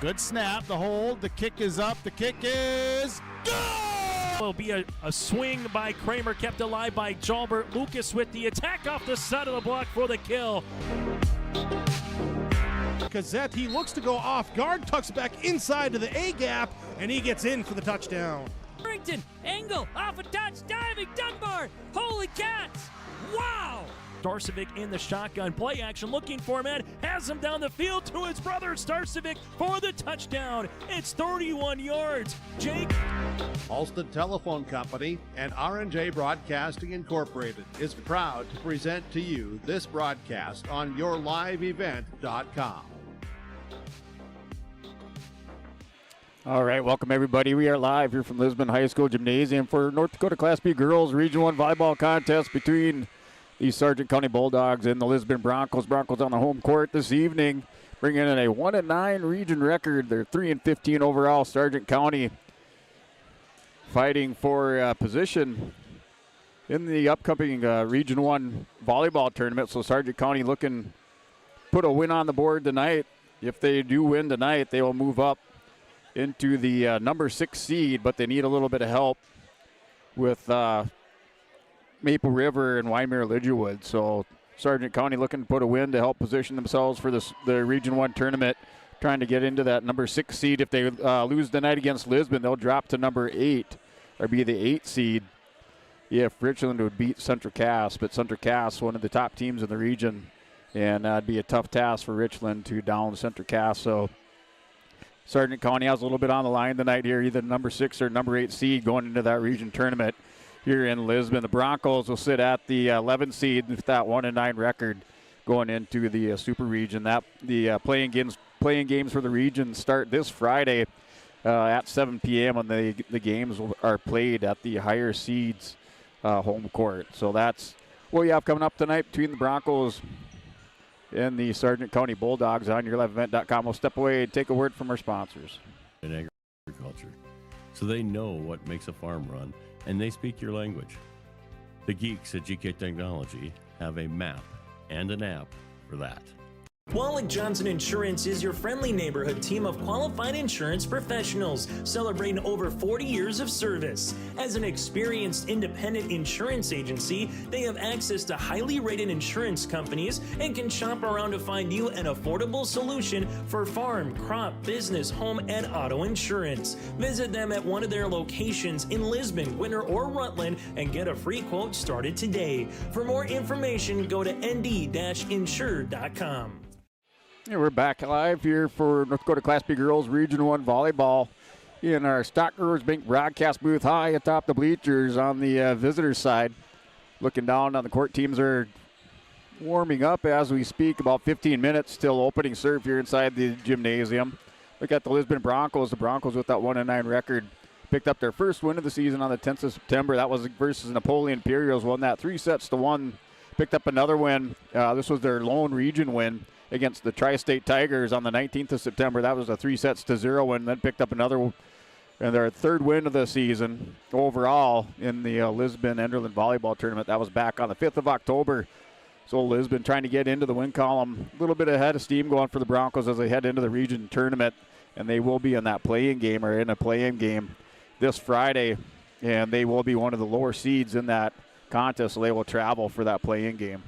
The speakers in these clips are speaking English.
Good snap, the hold, the kick is up, the kick is good! Will be a swing by Kramer, kept alive by Jalbert. Lucas with the attack off the side of the block for the kill. Gazette, he looks to go off guard, tucks back inside to the A gap, and he gets in for the touchdown. Harrington, angle, off a touch, diving, Dunbar, holy cats, wow! Starcevic in the shotgun play action, looking for man, has him down the field to his brother Starcevic for the touchdown. It's 31 yards. Jake. Alston Telephone Company and R&J Broadcasting Incorporated is proud to present to you this broadcast on yourliveevent.com. All right, welcome everybody. We are live here from Lisbon High School Gymnasium for North Dakota Class B Girls Region 1 Volleyball Contest between the Sargent County Bulldogs and the Lisbon Broncos. Broncos on the home court this evening, bringing in a 1-9 region record. They're 3-15 overall. Sargent County fighting for position in the upcoming Region 1 volleyball tournament. So Sargent County looking to put a win on the board tonight. If they do win tonight, they will move up into the number 6 seed, but they need a little bit of help with Maple River and Wyoming Lidgerwood. So Sargent County looking to put a win to help position themselves for the Region 1 tournament, trying to get into that number 6 seed. If they lose tonight against Lisbon, they'll drop to number 8 or be the 8 seed if Richland would beat Central Cass. But Central Cass, one of the top teams in the region, and that'd be a tough task for Richland to down Central Cass. So Sargent County has a little bit on the line tonight here, either number 6 or number 8 seed going into that region tournament here in Lisbon. The Broncos will sit at the 11 seed with that 1-9 record going into the Super Region. That the playing games for the region start this Friday at 7 p.m. and the games are played at the higher seeds home court. So that's what you have coming up tonight between the Broncos and the Sargent County Bulldogs on yourliveevent.com. We'll step away and take a word from our sponsors. In agriculture, so they know what makes a farm run, and they speak your language. The geeks at GK Technology have a map and an app for that. Wallach Johnson Insurance is your friendly neighborhood team of qualified insurance professionals celebrating over 40 years of service. As an experienced independent insurance agency, they have access to highly rated insurance companies and can shop around to find you an affordable solution for farm, crop, business, home, and auto insurance. Visit them at one of their locations in Lisbon, Winter, or Rutland and get a free quote started today. For more information, go to nd-insure.com. Yeah, we're back live here for North Dakota Class B Girls Region 1 Volleyball in our Stock Growers Bank broadcast booth high atop the bleachers on the visitors side. Looking down on the court, teams are warming up as we speak. About 15 minutes still opening serve here inside the gymnasium. Look at the Lisbon Broncos. The Broncos with that 1-9 record picked up their first win of the season on the 10th of September. That was versus Napoleon Imperials. Won that 3-1. Picked up another win. This was their lone region win against the Tri-State Tigers on the 19th of September. That was a 3-0 win. Then picked up another, and their third win of the season overall in the Lisbon Enderlin Volleyball Tournament. That was back on the 5th of October. So Lisbon trying to get into the win column. A little bit ahead of steam going for the Broncos as they head into the region tournament. And they will be in that play-in game or in a play-in game this Friday. And they will be one of the lower seeds in that contest, so they will travel for that play-in game.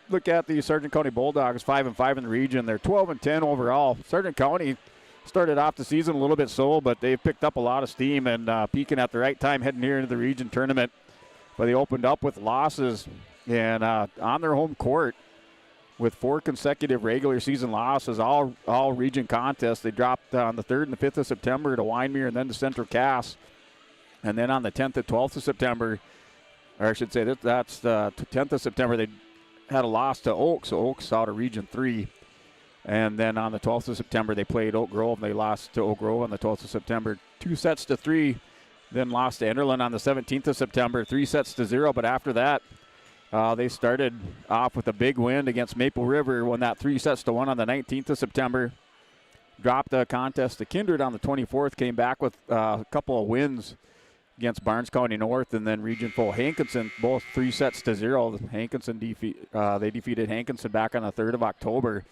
Look at the Sargent County Bulldogs, 5-5 in the region. They're 12-10 overall. Sargent County started off the season a little bit slow, but they've picked up a lot of steam and peaking at the right time heading here into the region tournament. But they opened up with losses and on their home court with 4 consecutive regular season losses, all region contests. They dropped on the 3rd and the 5th of September to Wyoming and then to Central Cass. And then on the 10th and 12th of September, or I should say that's the 10th of September, they had a loss to Oaks. So Oaks out of Region 3. And then on the 12th of September, they played Oak Grove, and they lost to Oak Grove on the 12th of September, 2-3. Then lost to Enderlin on the 17th of September, 3-0. But after that, they started off with a big win against Maple River, won that 3-1 on the 19th of September. Dropped the contest to Kindred on the 24th, came back with a couple of wins against Barnes County North, and then Region 4 Hankinson, both 3-0. Hankinson they defeated Hankinson back on the 3rd of October.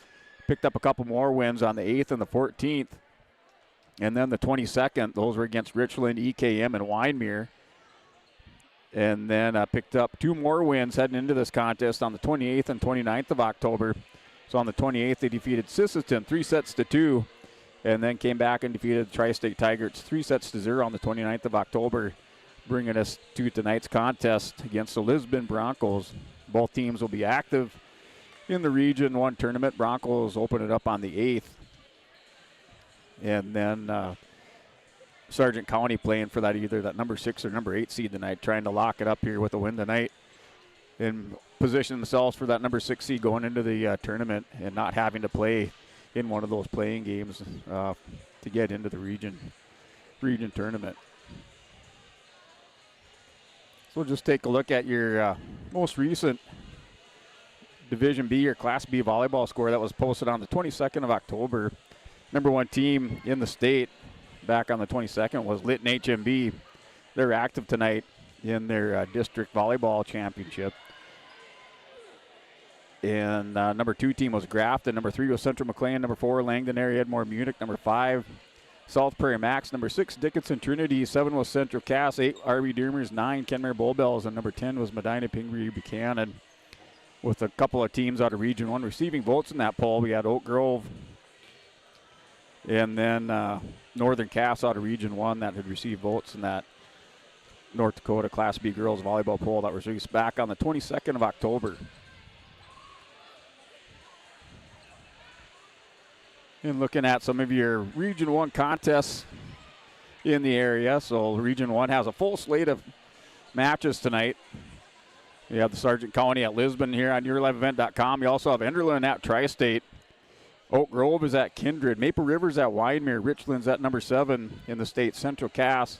Picked up a couple more wins on the 8th and the 14th. And then the 22nd, those were against Richland, EKM, and Wyndmere. And then picked up 2 more wins heading into this contest on the 28th and 29th of October. So on the 28th, they defeated Sisseton 3-2, and then came back and defeated the Tri-State Tigers 3-0 on the 29th of October, bringing us to tonight's contest against the Lisbon Broncos. Both teams will be active in the Region 1 tournament. Broncos open it up on the 8th. And then Sargent County playing for that either that number 6 or number 8 seed tonight, trying to lock it up here with a win tonight and position themselves for that number 6 seed going into the tournament and not having to play in one of those playing games to get into the region tournament. So we'll just take a look at your most recent Division B or Class B volleyball score that was posted on the 22nd of October. Number 1 team in the state back on the 22nd was Lytton HMB. They're active tonight in their district volleyball championship. And number 2 team was Grafton. Number 3 was Central McLean. Number 4, Langdon Area Edmore Munich. Number 5, South Prairie Max. Number 6, Dickinson Trinity. 7 was Central Cass. 8, RB Deermers. 9, Kenmare Bullbells. And number 10 was Medina Pingree Buchanan. With a couple of teams out of Region 1 receiving votes in that poll, we had Oak Grove and then Northern Cass out of Region 1 that had received votes in that North Dakota Class B girls volleyball poll that was released back on the 22nd of October. And looking at some of your Region 1 contests in the area. So Region 1 has a full slate of matches tonight. You have the Sargent County at Lisbon here on YourLiveEvent.com. You also have Enderlin at Tri-State. Oak Grove is at Kindred. Maple River's at Wyndmere. Richland's at number 7 in the state. Central Cass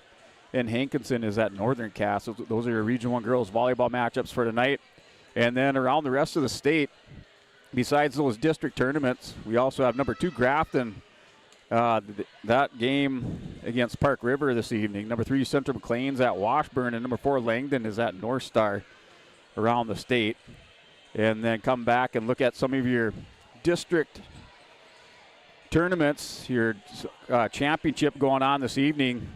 and Hankinson is at Northern Cass. Those are your Region 1 girls volleyball matchups for tonight. And then around the rest of the state, besides those district tournaments, we also have number 2 Grafton. That game against Park River this evening. Number 3 Central McLean's at Washburn, and number 4 Langdon is at North Star around the state. And then come back and look at some of your district tournaments. Your championship going on this evening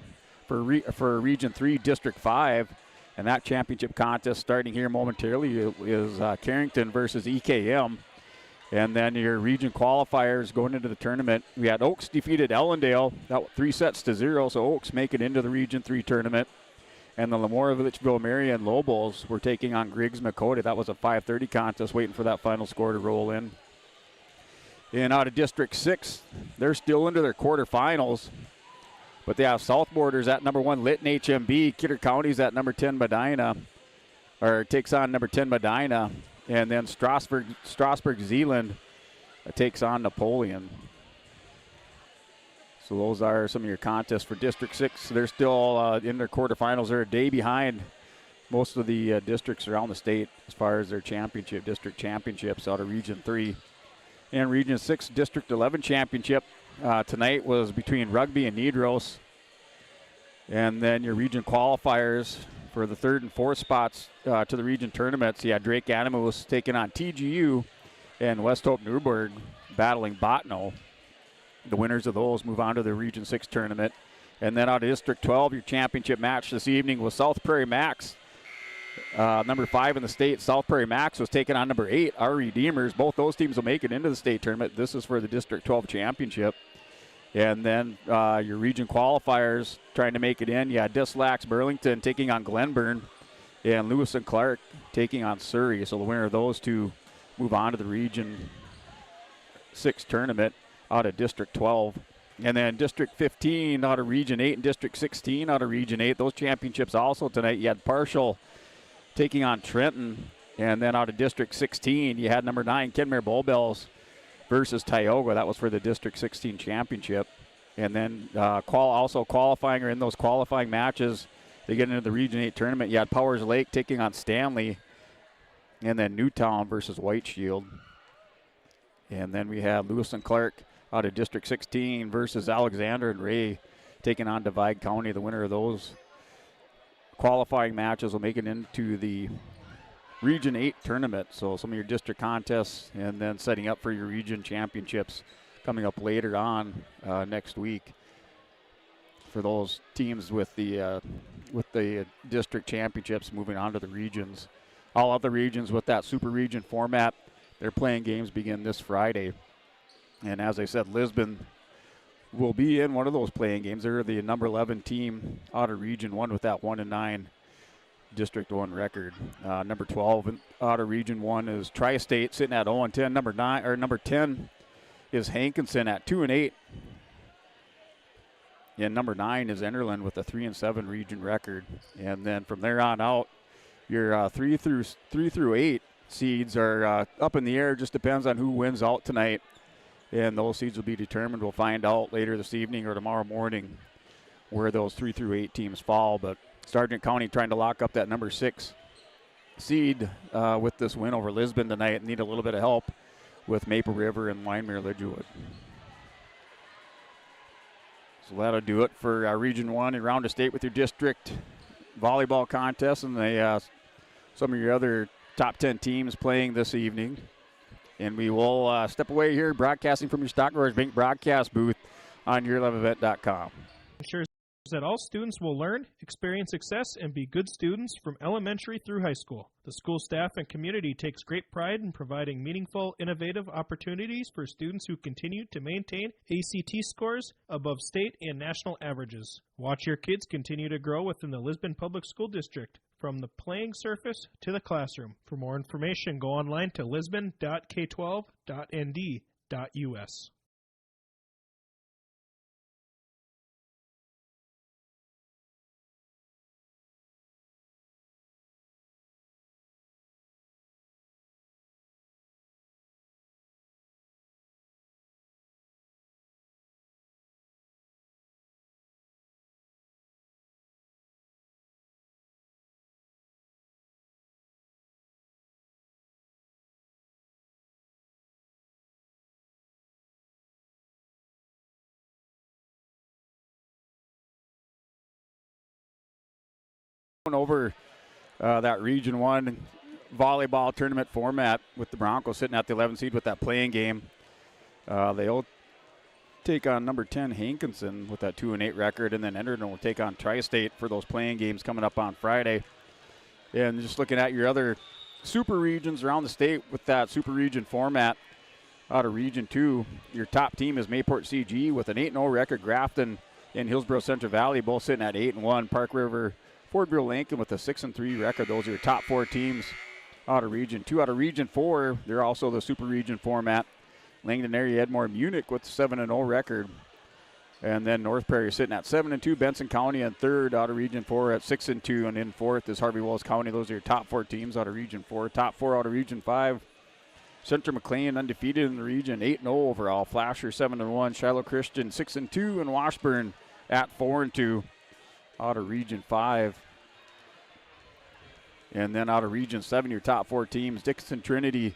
for Region 3 District 5. And that championship contest starting here momentarily is Carrington versus EKM. And then your region qualifiers going into the tournament. We had Oaks defeated Ellendale, that 3-0, so Oaks make it into the Region 3 tournament. And the Lemorovitchville Marion Lobos were taking on Griggs Makota. That was a 5:30 contest, waiting for that final score to roll in. And out of District 6, they're still into their quarterfinals. But they have South Borders at number 1, Lytton HMB. Kidder County's at number 10, Medina, or takes on number 10, Medina. And then Strasburg Zeeland takes on Napoleon. So those are some of your contests for District 6. They're still in their quarterfinals. They're a day behind most of the districts around the state as far as their district championships out of Region 3. And Region 6 District 11 championship tonight was between Rugby and Nedros. And then your region qualifiers for the 3rd and 4th spots to the region tournaments. You had Drake Animus taking on TGU and West Hope Newburgh battling Botno. The winners of those move on to the Region 6 tournament. And then out of District 12, your championship match this evening was South Prairie Max. Number 5 in the state, South Prairie Max, was taking on number 8, our Redeemers. Both those teams will make it into the state tournament. This is for the District 12 championship. And then your region qualifiers trying to make it in. You had Dislax Burlington taking on Glenburn, and Lewis and Clark taking on Surrey. So the winner of those two move on to the Region 6 tournament out of District 12. And then District 15 out of Region 8 and District 16 out of Region 8. Those championships also tonight. You had Partial taking on Trenton. And then out of District 16, you had number 9, Kenmare Bullbells versus Tioga. That was for the District 16 championship. And then also qualifying, or in those qualifying matches, they get into the Region 8 tournament. You had Powers Lake taking on Stanley. And then Newtown versus White Shield. And then we had Lewis and Clark out of District 16 versus Alexander and Ray taking on Divide County. The winner of those qualifying matches will make it into the Region 8 tournament. So some of your district contests and then setting up for your region championships coming up later on next week for those teams with the district championships moving on to the regions. All other regions with that super region format, their playing games begin this Friday. And as I said, Lisbon will be in one of those playing games. They're the number 11 team out of Region 1 with that 1-9 District 1 record. Number 12 out of Region 1 is Tri-State sitting at 0-10. Number 10 is Hankinson at 2-8. And number 9 is Enderlin with a 3-7 region record. And then from there on out, your 3 through 8 seeds are up in the air. Just depends on who wins out tonight. And those seeds will be determined. We'll find out later this evening or tomorrow morning where those 3 through 8 teams fall. But Sargent County trying to lock up that number 6 seed with this win over Lisbon tonight. Need a little bit of help with Maple River and Winemere Lidgerwood. So that'll do it for Region 1 and Round of State with your district volleyball contest and some of your other top 10 teams playing this evening. And we will step away here broadcasting from your Stock Growers Bank broadcast booth on yourloveevent.com. Ensures that all students will learn, experience success, and be good students from elementary through high school. The school staff and community takes great pride in providing meaningful, innovative opportunities for students who continue to maintain ACT scores above state and national averages. Watch your kids continue to grow within the Lisbon Public School District, from the playing surface to the classroom. For more information, go online to lisbon.k12.nd.us. Over that Region 1 volleyball tournament format with the Broncos sitting at the 11th seed with that playing game. They'll take on number 10 Hankinson with that 2-8 record, and then Enderlin will take on Tri-State for those playing games coming up on Friday. And just looking at your other super regions around the state with that super region format out of Region 2, your top team is Mayport CG with an 8-0 record. Grafton and Hillsborough Central Valley both sitting at 8-1. Park River, Fordville Lincoln with a 6-3 record. Those are your top 4 teams out of Region 2. Out of Region 4, they're also the super region format. Langdon area Edmore Munich with a 7-0 record. And then North Prairie sitting at 7-2. Benson County in third out of Region 4 at 6-2. And in fourth is Harvey Wells County. Those are your top 4 teams out of Region 4. Top 4 out of Region 5. Central McLean undefeated in the region, 8-0 overall. Flasher 7-1. Shiloh Christian 6-2. And Washburn at 4-2 out of Region 5. And then out of Region 7, your top 4 teams, Dixon Trinity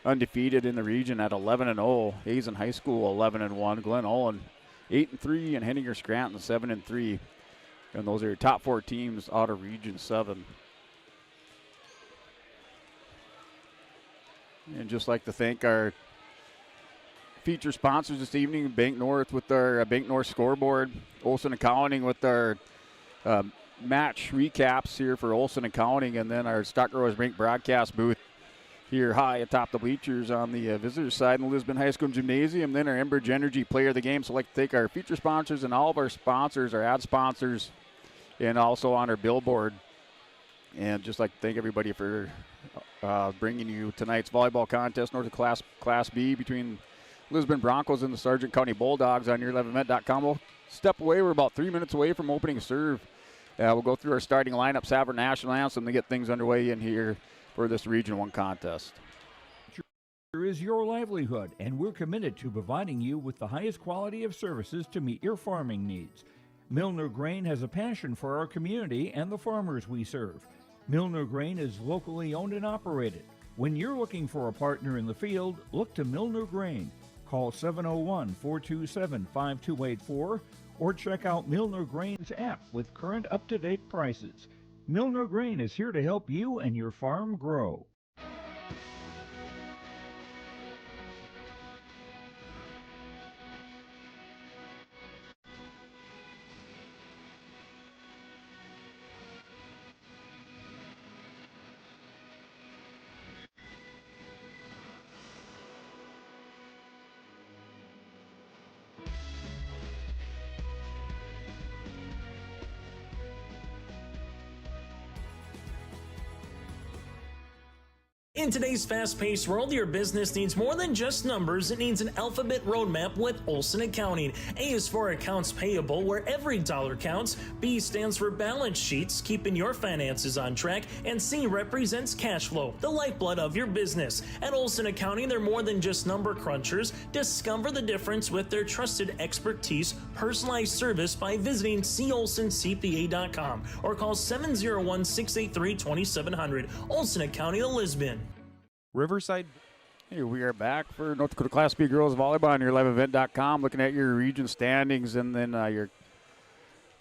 undefeated in the region at 11-0. Hazen High School 11-1. Glen Olin 8-3, and Henninger Scranton 7-3. And those are your top 4 teams out of Region 7. And just like to thank our feature sponsors this evening, Bank North with our Bank North scoreboard, Olson Accounting with our match recaps here for Olson Accounting, and then our Stock Growers Bank broadcast booth here high atop the bleachers on the visitors side in the Lisbon High School Gymnasium. Then our Enbridge Energy player of the game. So I'd like to thank our feature sponsors and all of our sponsors, our ad sponsors, and also on our billboard. And just like to thank everybody for bringing you tonight's volleyball contest, North of Class B between Lisbon Broncos and the Sargent County Bulldogs on yourloveevent.com. We'll step away. We're about 3 minutes away from opening serve. We'll go through our starting lineup, Savard National Anthem, to get things underway in here for this Region 1 contest. Is your livelihood, and we're committed to providing you with the highest quality of services to meet your farming needs. Milner Grain has a passion for our community and the farmers we serve. Milner Grain is locally owned and operated. When you're looking for a partner in the field, look to Milner Grain. Call 701-427-5284 or check out Milner Grain's app with current up-to-date prices. Milner Grain is here to help you and your farm grow. In today's fast-paced world, your business needs more than just numbers. It needs an alphabet roadmap with Olson Accounting. A is for accounts payable, where every dollar counts. B stands for balance sheets, keeping your finances on track. And C represents cash flow, the lifeblood of your business. At Olson Accounting, they're more than just number crunchers. Discover the difference with their trusted expertise, personalized service by visiting colsoncpa.com or call 701-683-2700. Olson Accounting of Lisbon. Riverside. Hey, we are back for North Dakota Class B Girls Volleyball on your liveevent.com, looking at your region standings and then your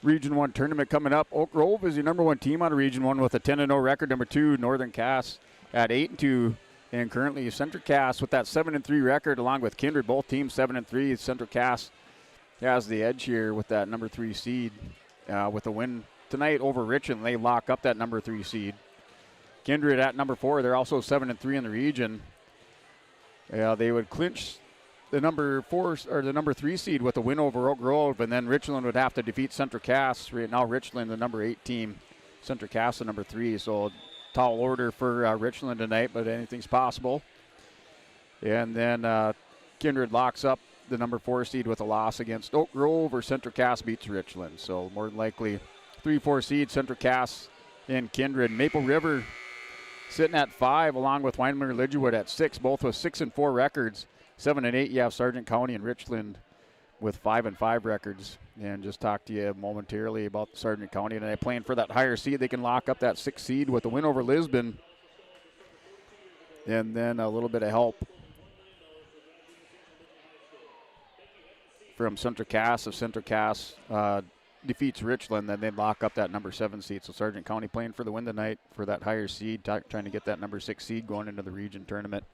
Region 1 tournament coming up. Oak Grove is your number 1 team out of Region 1 with a 10-0 record. Number 2, Northern Cass at 8-2. And currently Central Cass with that 7-3 record along with Kindred, both teams 7-3. Central Cass has the edge here with that number 3 seed with a win tonight over Richland. They lock up that number 3 seed. Kindred at number 4, they're also 7-3 in the region. They would clinch the number 4 or the number 3 seed with a win over Oak Grove, and then Richland would have to defeat Central Cass. Right now, Richland, the number 8 team, Central Cass, the number 3. So tall order for Richland tonight, but anything's possible. And then Kindred locks up the number 4 seed with a loss against Oak Grove, or Central Cass beats Richland. So more than likely, 3-4 seed Central Cass and Kindred. Maple River sitting at 5, along with Weinmiller-Lidgerwood at 6, both with 6-4 records. 7-8, you have Sargent County and Richland with 5-5 records. And just talk to you momentarily about Sargent County tonight, playing for that higher seed. They can lock up that 6th seed with a win over Lisbon. And then a little bit of help from Central Cass. If Central Cass defeats Richland, then they lock up that number 7 seed. So Sargent County playing for the win tonight for that higher seed, trying to get that number 6 seed going into the region tournament.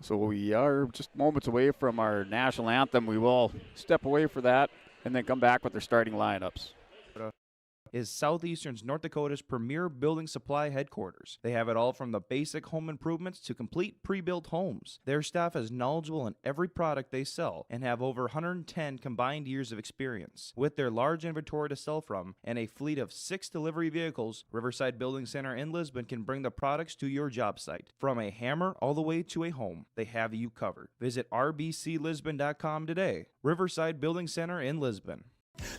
So we are just moments away from our national anthem. We will step away for that and then come back with their starting lineups. Is Southeastern's North Dakota's premier building supply headquarters. They have it all from the basic home improvements to complete pre-built homes. Their staff is knowledgeable in every product they sell and have over 110 combined years of experience. With their large inventory to sell from and a fleet of 6 delivery vehicles, Riverside Building Center in Lisbon can bring the products to your job site. From a hammer all the way to a home, they have you covered. Visit rbclisbon.com today. Riverside Building Center in Lisbon.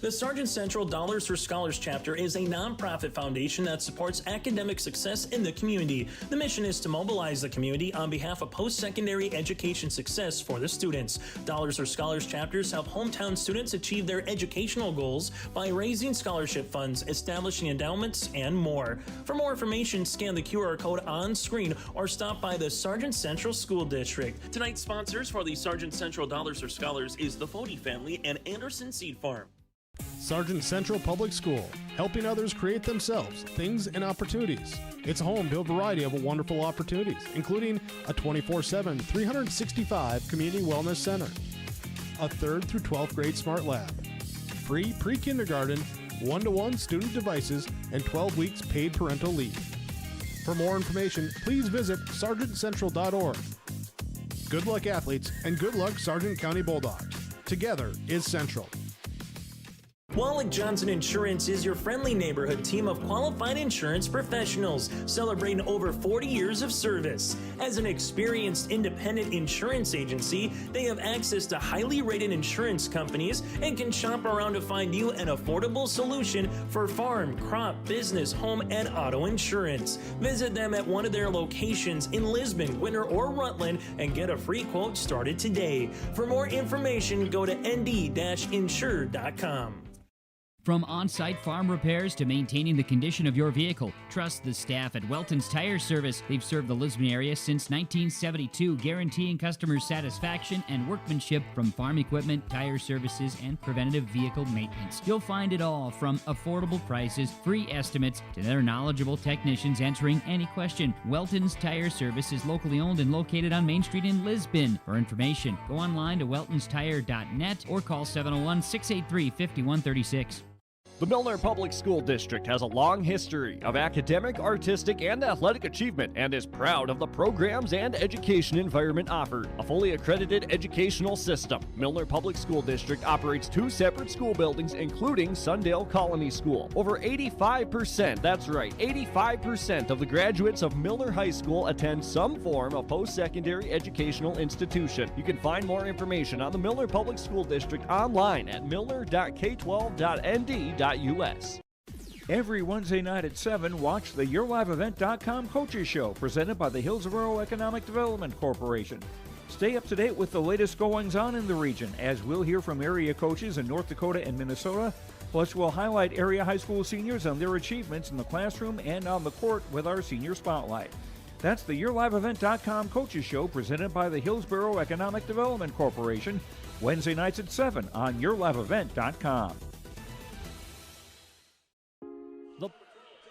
The Sargent Central Dollars for Scholars chapter is a nonprofit foundation that supports academic success in the community. The mission is to mobilize the community on behalf of post-secondary education success for the students. Dollars for Scholars chapters help hometown students achieve their educational goals by raising scholarship funds, establishing endowments, and more. For more information, scan the QR code on screen or stop by the Sargent Central School District. Tonight's sponsors for the Sargent Central Dollars for Scholars is the Fody family and Anderson Seed Farm. Sargent Central Public School, helping others create themselves, things, and opportunities. It's a home to a variety of wonderful opportunities, including a 24/7, 365 community wellness center, a 3rd through 12th grade smart lab, free pre-kindergarten, 1-to-1 student devices, and 12 weeks paid parental leave. For more information, please visit sargentcentral.org. Good luck, athletes, and good luck, Sargent County Bulldogs. Together is Central. Wallach Johnson Insurance is your friendly neighborhood team of qualified insurance professionals celebrating over 40 years of service. As an experienced independent insurance agency, they have access to highly rated insurance companies and can shop around to find you an affordable solution for farm, crop, business, home, and auto insurance. Visit them at one of their locations in Lisbon, Winter, or Rutland and get a free quote started today. For more information, go to nd-insure.com. From on-site farm repairs to maintaining the condition of your vehicle, trust the staff at Welton's Tire Service. They've served the Lisbon area since 1972, guaranteeing customer satisfaction and workmanship from farm equipment, tire services, and preventative vehicle maintenance. You'll find it all from affordable prices, free estimates, to their knowledgeable technicians answering any question. Welton's Tire Service is locally owned and located on Main Street in Lisbon. For information, go online to weltonstire.net or call 701-683-5136. The Milner Public School District has a long history of academic, artistic, and athletic achievement and is proud of the programs and education environment offered. A fully accredited educational system, Milner Public School District operates 2 separate school buildings, including Sundale Colony School. Over 85%, that's right, 85% of the graduates of Milner High School attend some form of post-secondary educational institution. You can find more information on the Milner Public School District online at milner.k12.nd.us. Every Wednesday night at 7, watch the YourLiveEvent.com Coaches Show, presented by the Hillsborough Economic Development Corporation. Stay up to date with the latest goings-on in the region, as we'll hear from area coaches in North Dakota and Minnesota. Plus, we'll highlight area high school seniors and their achievements in the classroom and on the court with our Senior Spotlight. That's the YourLiveEvent.com Coaches Show, presented by the Hillsborough Economic Development Corporation, Wednesday nights at 7 on YourLiveEvent.com.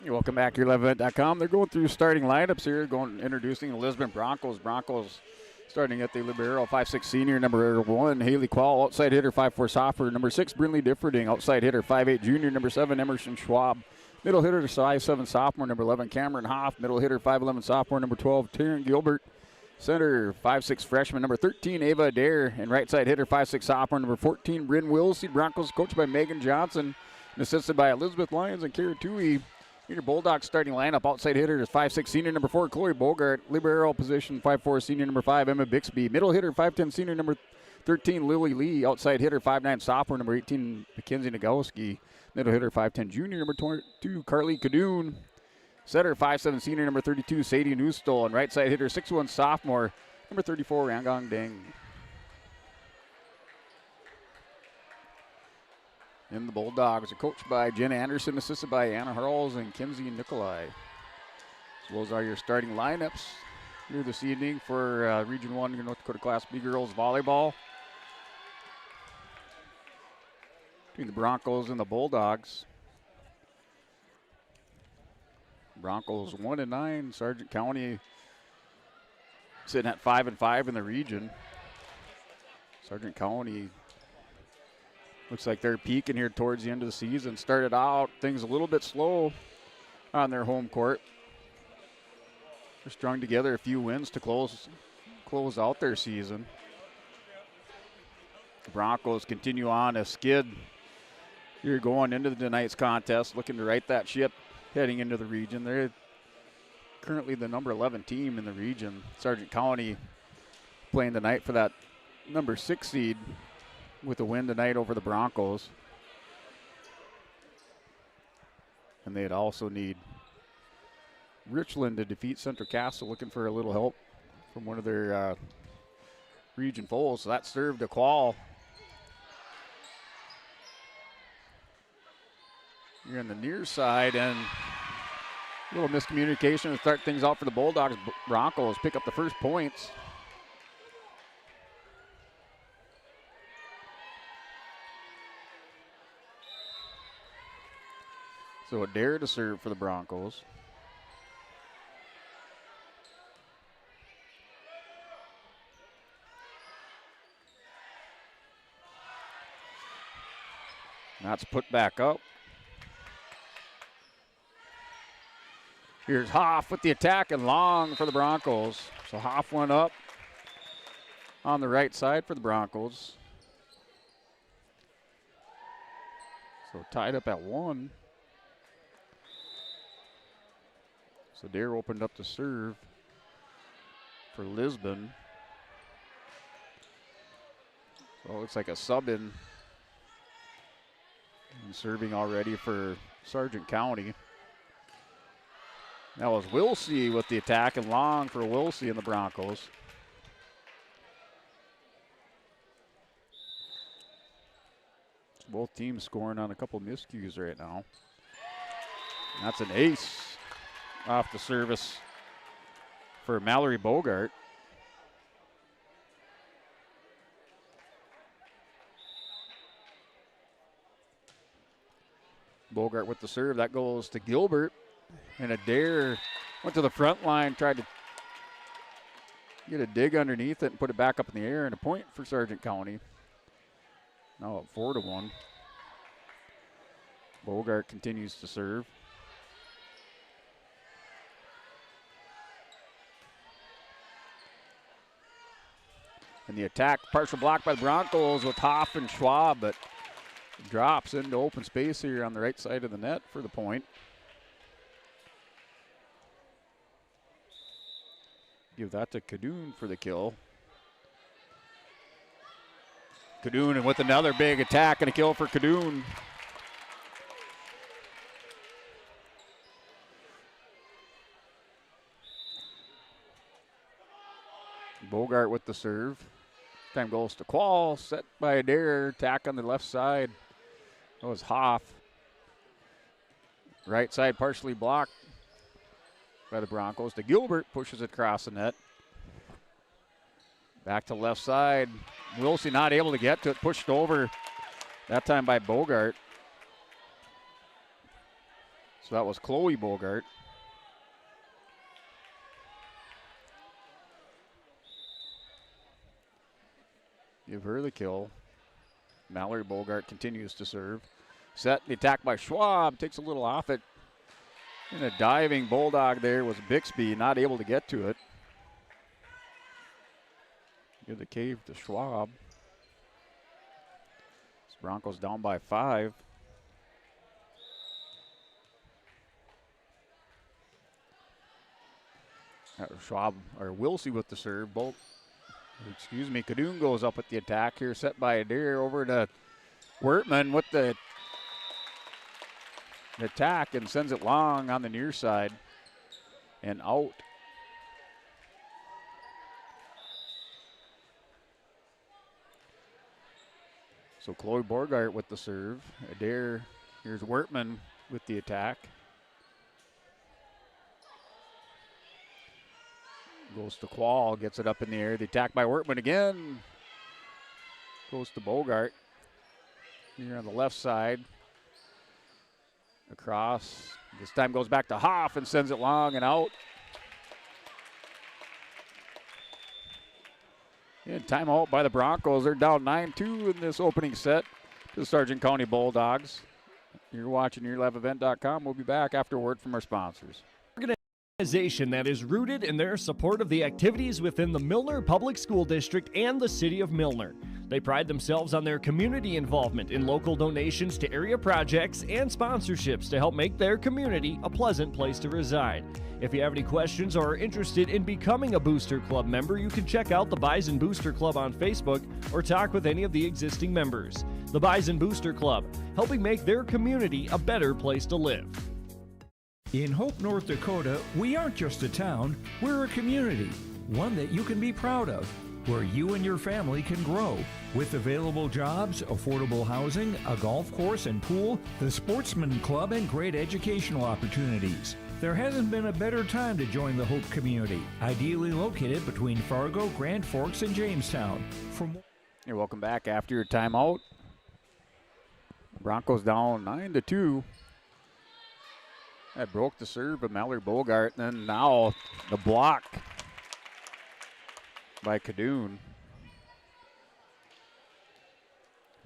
Welcome back to YourLiveEvent.com. They're going through starting lineups here, introducing the Lisbon Broncos. Broncos starting at the libero, 5'6" senior, number 1, Haley Quall, outside hitter, 5'4" sophomore, number 6, Brinley Differding, outside hitter, 5'8" junior, number 7, Emerson Schwab, middle hitter, 5'7" sophomore, number 11, Cameron Hoff, middle hitter, 5'11" sophomore, number 12, Taryn Gilbert, center, 5'6" freshman, number 13, Ava Adair, and right side hitter, 5'6" sophomore, number 14, Bryn Wilsey. Broncos coached by Megan Johnson and assisted by Elizabeth Lyons and Kara Tui. Your Bulldogs starting lineup, outside hitter is 5'6" senior, number 4, Chloe Bogart. Libero position, 5'4" senior, number 5, Emma Bixby. Middle hitter, 5'10" senior, number 13, Lily Lee. Outside hitter, 5'9" sophomore, number 18, Mackenzie Nagowski. Middle hitter, 5'10" junior, number 22, Carly Cadoon. Center, 5'7" senior, number 32, Sadie Newstol. And right side hitter, 6'1" sophomore, number 34, Angong Deng. And the Bulldogs are coached by Jen Anderson, assisted by Anna Harles and Kinsey Nikolai. So those are your starting lineups here this evening for Region 1 North Dakota Class B Girls Volleyball. Between the Broncos and the Bulldogs. Broncos 1-9, Sargent County sitting at 5-5 in the region. Sargent County looks like they're peaking here towards the end of the season. Started out things a little bit slow on their home court. They're strung together a few wins to close out their season. The Broncos continue on a skid. You're going into tonight's contest, looking to right that ship heading into the region. They're currently the number 11 team in the region. Sargent County playing tonight for that number 6 seed, with a win tonight over the Broncos. And they'd also need Richland to defeat Central Castle, looking for a little help from one of their region foes. So that served a Quall. You're on the near side, and a little miscommunication to start things out for the Bulldogs. Broncos pick up the first points. So a dare to serve for the Broncos. That's put back up. Here's Hoff with the attack and long for the Broncos. So Hoff went up on the right side for the Broncos. So tied up at 1. So Dare opened up the serve for Lisbon. So it looks like a sub in. And serving already for Sargent County. That was Wilsey with the attack and long for Wilsey and the Broncos. Both teams scoring on a couple miscues right now. And that's an ace off the service for Mallory Bogart. Bogart with the serve. That goes to Gilbert. And Adair went to the front line, tried to get a dig underneath it and put it back up in the air, and a point for Sargent County. Now up 4-1. Bogart continues to serve. And the attack, partial block by the Broncos with Hoff and Schwab, but drops into open space here on the right side of the net for the point. Give that to Kadoon for the kill. Kadoon, and with another big attack and a kill for Kadoon. Bogart with the serve. Time goes to Quall, set by Adair, attack on the left side. That was Hoff. Right side partially blocked by the Broncos. To Gilbert, pushes it across the net. Back to left side. Wilsey not able to get to it, pushed over. That time by Bogart. So that was Chloe Bogart. Give her the kill. Mallory Bogart continues to serve. Set, the attack by Schwab, takes a little off it. And a diving Bulldog there was Bixby, not able to get to it. Give the cave to Schwab. This Broncos down by 5. Schwab, or Wilsey with the serve. Kadoon goes up with the attack here, set by Adair over to Wertman with the attack and sends it long on the near side and out. So Chloe Bogart with the serve. Adair, here's Wertman with the attack. Goes to Quall, gets it up in the air. The attack by Wertman again. Goes to Bogart. Here on the left side. Across. This time goes back to Hoff and sends it long and out. And timeout by the Broncos. They're down 9-2 in this opening set to the Sargent County Bulldogs. You're watching YourLiveEvent.com. We'll be back after a word from our sponsors. Organization that is rooted in their support of the activities within the Milner Public School District and the City of Milner. They pride themselves on their community involvement in local donations to area projects and sponsorships to help make their community a pleasant place to reside. If you have any questions or are interested in becoming a Booster Club member, you can check out the Bison Booster Club on Facebook or talk with any of the existing members. The Bison Booster Club, helping make their community a better place to live. In Hope, North Dakota, we aren't just a town, we're a community, one that you can be proud of, where you and your family can grow. With available jobs, affordable housing, a golf course and pool, the Sportsman Club, and great educational opportunities. There hasn't been a better time to join the Hope community, ideally located between Fargo, Grand Forks, and Jamestown. Hey, welcome back after your timeout. Broncos down 9-2. That broke the serve of Mallory Bogart, and then now the block by Kadoon.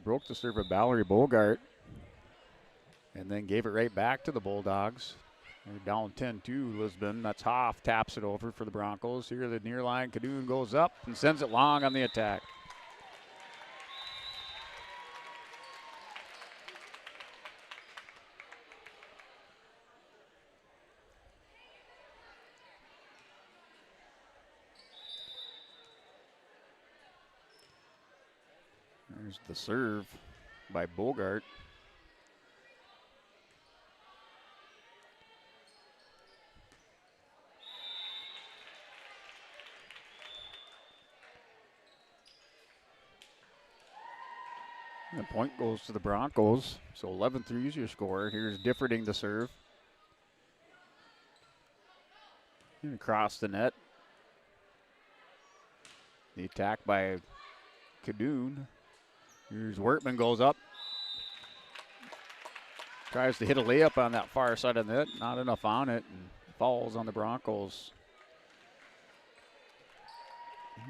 Broke the serve of Mallory Bogart, and then gave it right back to the Bulldogs. They're down 10-2, Lisbon. That's Hoff, taps it over for the Broncos. Here the near line, Kadoon goes up and sends it long on the attack. There's the serve by Bogart. And the point goes to the Broncos. So 11-3 is your score. Here's Differding to serve. And across the net. The attack by Kadoon. Here's Wertman goes up. Tries to hit a layup on that far side of the net. Not enough on it. And falls on the Broncos.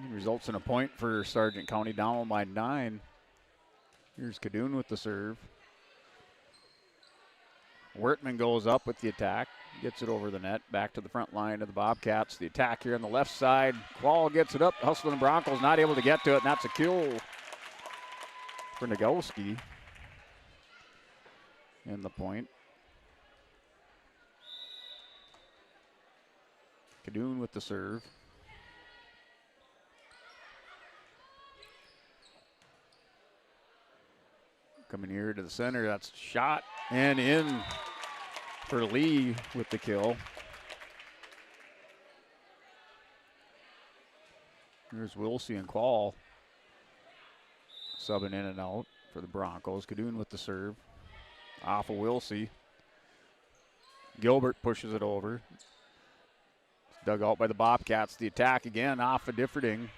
And results in a point for Sargent County, down by 9. Here's Kadoon with the serve. Wertman goes up with the attack. Gets it over the net. Back to the front line of the Bobcats. The attack here on the left side. Qual gets it up. Hustling Broncos not able to get to it. And that's a kill for Nagowski. And the point. Kadoon with the serve. Coming here to the center. That's shot and in for Lee with the kill. Here's Wilsey and Qual subbing in and out for the Broncos. Kadoon with the serve. Off of Wilsey. Gilbert pushes it over. It's dug out by the Bobcats. The attack again off of Differding.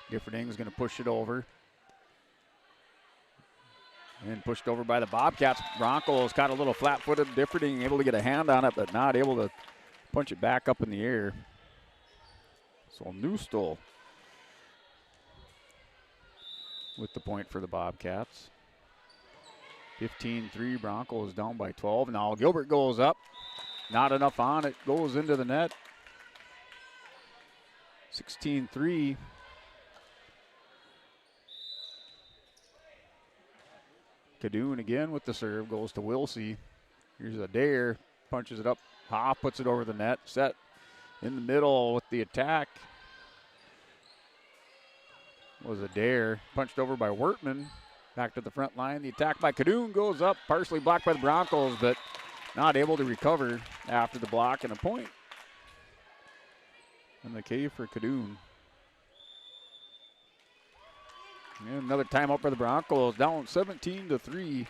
Differding is going to push it over. And pushed over by the Bobcats. Broncos got a little flat-footed. Differding able to get a hand on it, but not able to punch it back up in the air. So Newstall with the point for the Bobcats. 15-3, Broncos down by 12. Now Gilbert goes up. Not enough on it. Goes into the net. 16-3. Kadoon again with the serve. Goes to Wilsey. Here's Adair. Punches it up. Hoff puts it over the net. Set in the middle with the attack. Was Adair. Punched over by Wertman. Back to the front line. The attack by Kadoon goes up. Partially blocked by the Broncos, but not able to recover after the block and a point. And the K for Kadoon. And another timeout for the Broncos. Down 17-3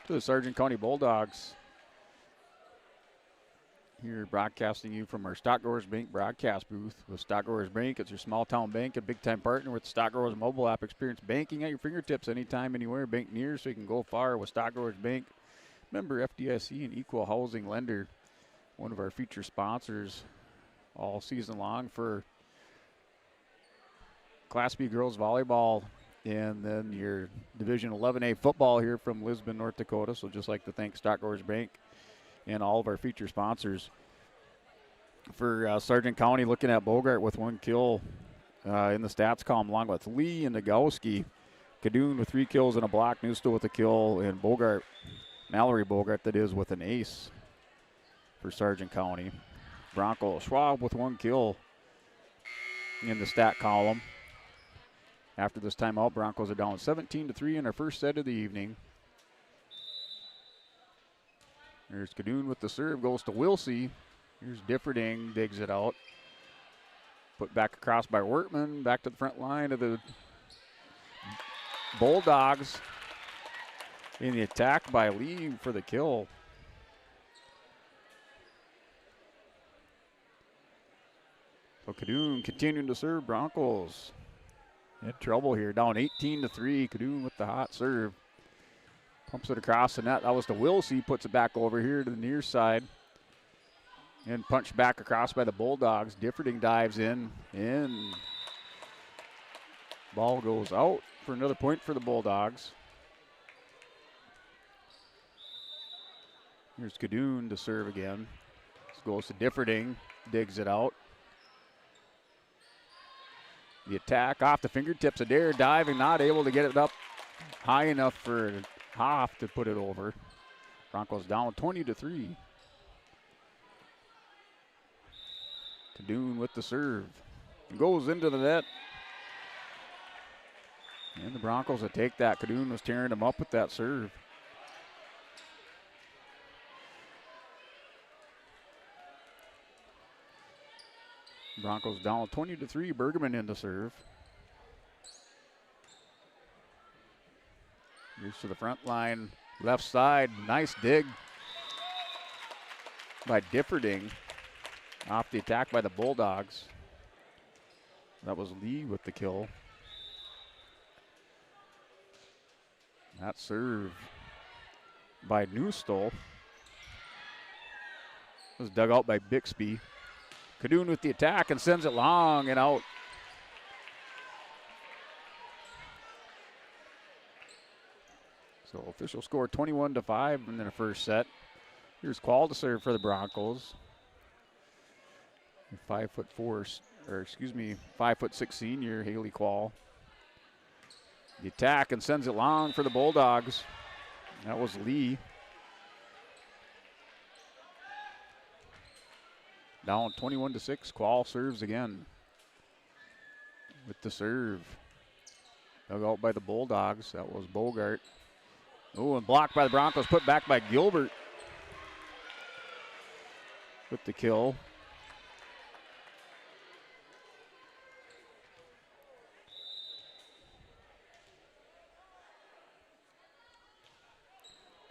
to the Sargent County Bulldogs. Here broadcasting you from our Stock Growers Bank broadcast booth. With Stock Growers Bank, it's your small town bank, a big time partner with Stock Growers mobile app. Experience banking at your fingertips anytime, anywhere. Bank near so you can go far with Stock Growers Bank. Member FDIC and equal housing lender. One of our feature sponsors all season long for Class B girls volleyball. And then your Division 11A football here from Lisbon, North Dakota. So just like to thank Stock Growers Bank and all of our feature sponsors. For Sargent County, looking at Bogart with 1 kill in the stats column, along with Lee and Nagowski. Kadoon with 3 kills and a block. Newstall with a kill. And Bogart, Mallory Bogart, that is, with an ace for Sargent County. Bronco Schwab with 1 kill in the stat column. After this timeout, Broncos are down 17-3 in our first set of the evening. There's Kadoon with the serve, goes to Wilsey. Here's Differding, digs it out. Put back across by Wertman, back to the front line of the Bulldogs. In the attack by Lee for the kill. So Kadoon continuing to serve. Broncos in trouble here, down 18-3. Kadoon with the hot serve. Pumps it across the net. That was to Wilsey. Puts it back over here to the near side. And punched back across by the Bulldogs. Differding dives in. And ball goes out for another point for the Bulldogs. Here's Kadoon to serve again. This goes to Differding. Digs it out. The attack off the fingertips. Adair diving, not able to get it up high enough for Hoff to put it over. Broncos down 20-3. Kadoon with the serve. Goes into the net. And the Broncos will take that. Kadoon was tearing them up with that serve. Broncos down 20-3. Bergman in to serve. Here's to the front line, left side. Nice dig by Differding. Off the attack by the Bulldogs. That was Lee with the kill. That serve by Newstol was dug out by Bixby. Cadoon with the attack and sends it long and out. So official score 21-5 in the first set. Here's Qual to serve for the Broncos. 5'6" senior Haley Qual. The attack and sends it long for the Bulldogs. That was Lee. Down 21-6. Qual serves again with the serve. Dug out by the Bulldogs. That was Bogart. Oh, and blocked by the Broncos. Put back by Gilbert with the kill.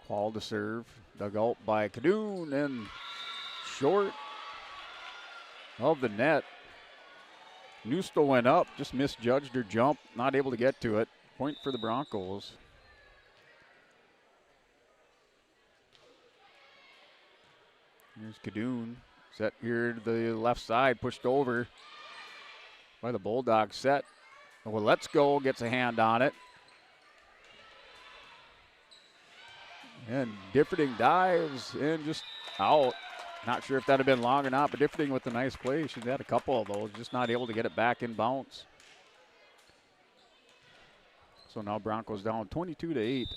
Qual to serve. Dug out by Cadoon and short of the net. Newstol went up, just misjudged her jump, not able to get to it. Point for the Broncos. Here's Cadoon. Set here to the left side, pushed over by the Bulldogs. Set. Well, let's go, gets a hand on it. And Differding dives and just out. Not sure if that had been long or not, but Differding with a nice play. She's had a couple of those, just not able to get it back in bounce. So now Broncos down 22-8.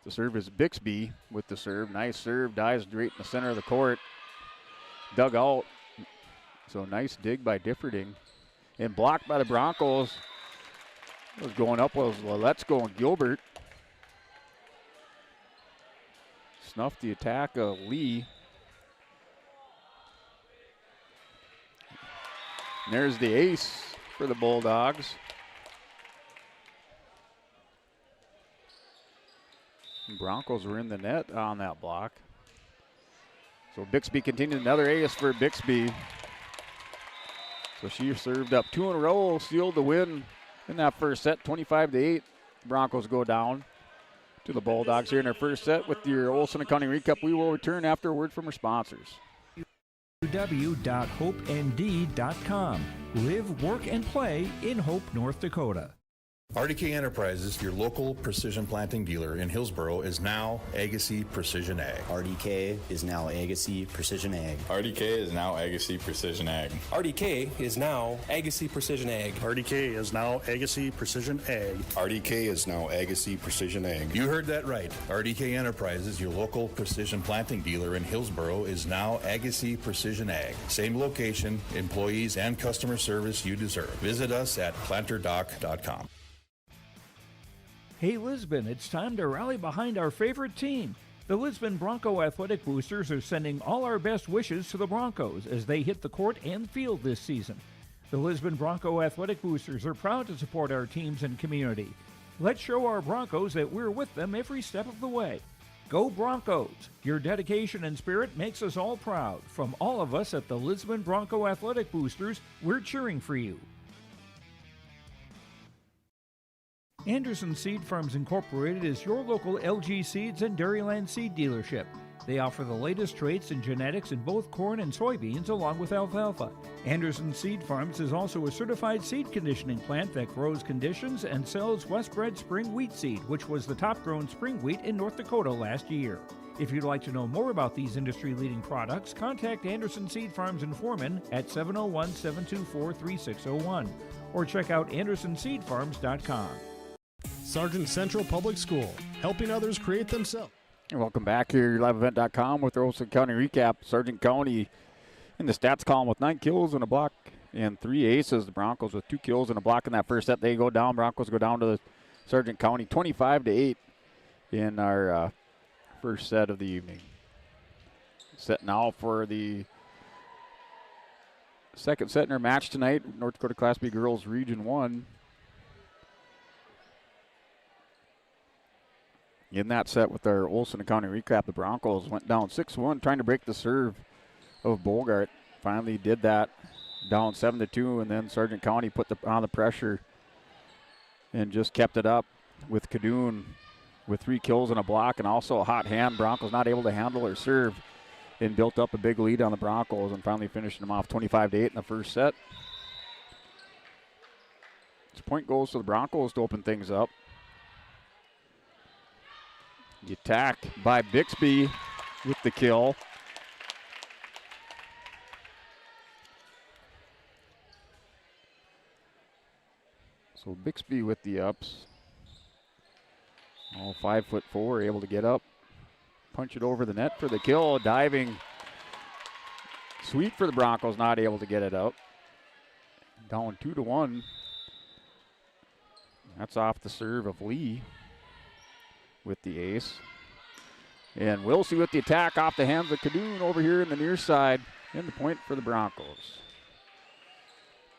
The serve is Bixby with the serve. Nice serve, dives right in the center of the court. Dug out. So nice dig by Differding. And blocked by the Broncos. It was going up was Let's Go and Gilbert. Snuffed the attack of Lee. And there's the ace for the Bulldogs. And Broncos were in the net on that block. So Bixby continued, another ace for Bixby. So she served up 2 in a row, sealed the win in that first set, 25-8. Broncos go down to the Bulldogs here in their first set with your Olson Accounting Recap. We will return after a word from our sponsors. www.hopend.com. Live, work, and play in Hope, North Dakota. RDK Enterprises, your local precision planting dealer in Hillsboro, is now Agassi Precision Ag. RDK is now Agassi Precision Ag. RDK is now Agassi Precision Ag. RDK is now Agassi Precision Ag. RDK is now Agassi Precision Ag. RDK is now Agassi Precision Ag. You heard that right. RDK Enterprises, your local precision planting dealer in Hillsboro, is now Agassi Precision Ag. Same location, employees, and customer service you deserve. Visit us at planterdoc.com. Hey Lisbon, it's time to rally behind our favorite team. The Lisbon Bronco Athletic Boosters are sending all our best wishes to the Broncos as they hit the court and field this season. The Lisbon Bronco Athletic Boosters are proud to support our teams and community. Let's show our Broncos that we're with them every step of the way. Go Broncos! Your dedication and spirit makes us all proud. From all of us at the Lisbon Bronco Athletic Boosters, we're cheering for you. Anderson Seed Farms Incorporated is your local LG Seeds and Dairyland seed dealership. They offer the latest traits and genetics in both corn and soybeans along with alfalfa. Anderson Seed Farms is also a certified seed conditioning plant that grows, conditions, and sells Westbred Spring Wheat Seed, which was the top grown spring wheat in North Dakota last year. If you'd like to know more about these industry-leading products, contact Anderson Seed Farms in Foreman at 701-724-3601 or check out AndersonSeedFarms.com. Sargent Central Public School, helping others create themselves. And welcome back here, liveevent.com with the Olson County Recap. Sargent County in the stats column with 9 kills and a block and 3 aces. The Broncos with 2 kills and a block in that first set. They go down. Broncos go down to the Sargent County 25-8 in our first set of the evening. Set now for the second set in our match tonight. North Dakota Class B Girls Region 1. In that set with our Olson County recap, the Broncos went down 6-1, trying to break the serve of Bogart. Finally did that, down 7-2, and then Sargent County put on the pressure and just kept it up with Kadoon with 3 kills and a block and also a hot hand. Broncos not able to handle her serve and built up a big lead on the Broncos and finally finishing them off 25-8 in the first set. This point goes to the Broncos to open things up. The attack by Bixby with the kill. So Bixby with the ups. All 5'4", able to get up. Punch it over the net for the kill. Diving. Sweet for the Broncos, not able to get it up. Down 2-1. That's off the serve of Lee with the ace. And Wilsey with the attack off the hands of Kadoon over here in the near side. And the point for the Broncos.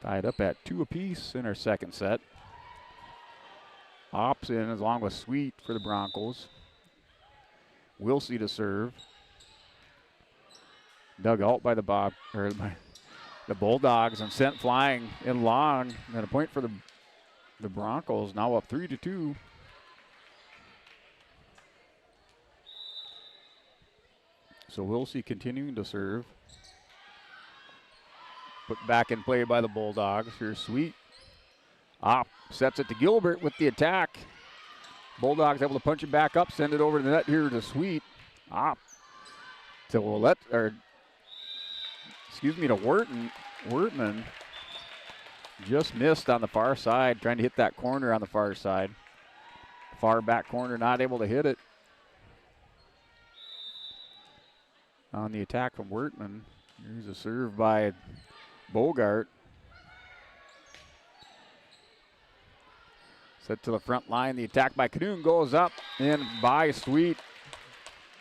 Tied up at 2 apiece in our second set. Ops in along with Sweet for the Broncos. Wilsey to serve. Dug out by by the Bulldogs and sent flying in long. And a point for the Broncos, now up 3-2. So Wilsey continuing to serve. Put back in play by the Bulldogs. Here's Sweet. Op sets it to Gilbert with the attack. Bulldogs able to punch it back up, send it over to the net here to Sweet. Op to Wortman. Just missed on the far side, trying to hit that corner on the far side. Far back corner, not able to hit it. On the attack from Wortman. Here's a serve by Bogart. Set to the front line. The attack by Kadoon goes up and by Sweet.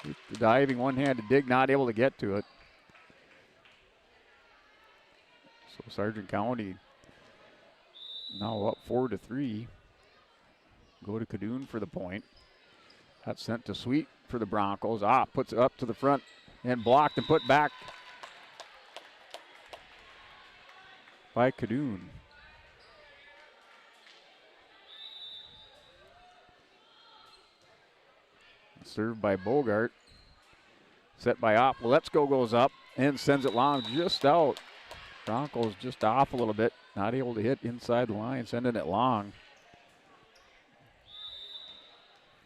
The diving one-handed dig, not able to get to it. So Sargent County now up 4-3. Go to Kadoon for the point. That's sent to Sweet for the Broncos. Puts it up to the front and blocked and put back by Kadoon. Served by Bogart. Set by Opp. Let's Go goes up and sends it long just out. Broncos just off a little bit. Not able to hit inside the line, sending it long.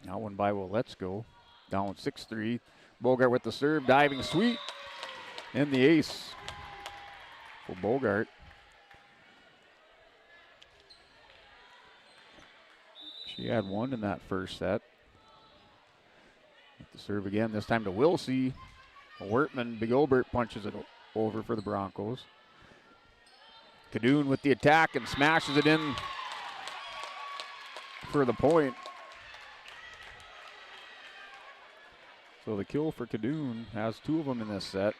Now one by Let's Go. Down 6-3. Bogart with the serve. Diving Sweet. And the ace for Bogart. She had one in that first set. With the serve again, this time to Wilsey. Wortman, Big Obert punches it over for the Broncos. Kadoon with the attack and smashes it in for the point. So the kill for Kadoon, has 2 of them in this set.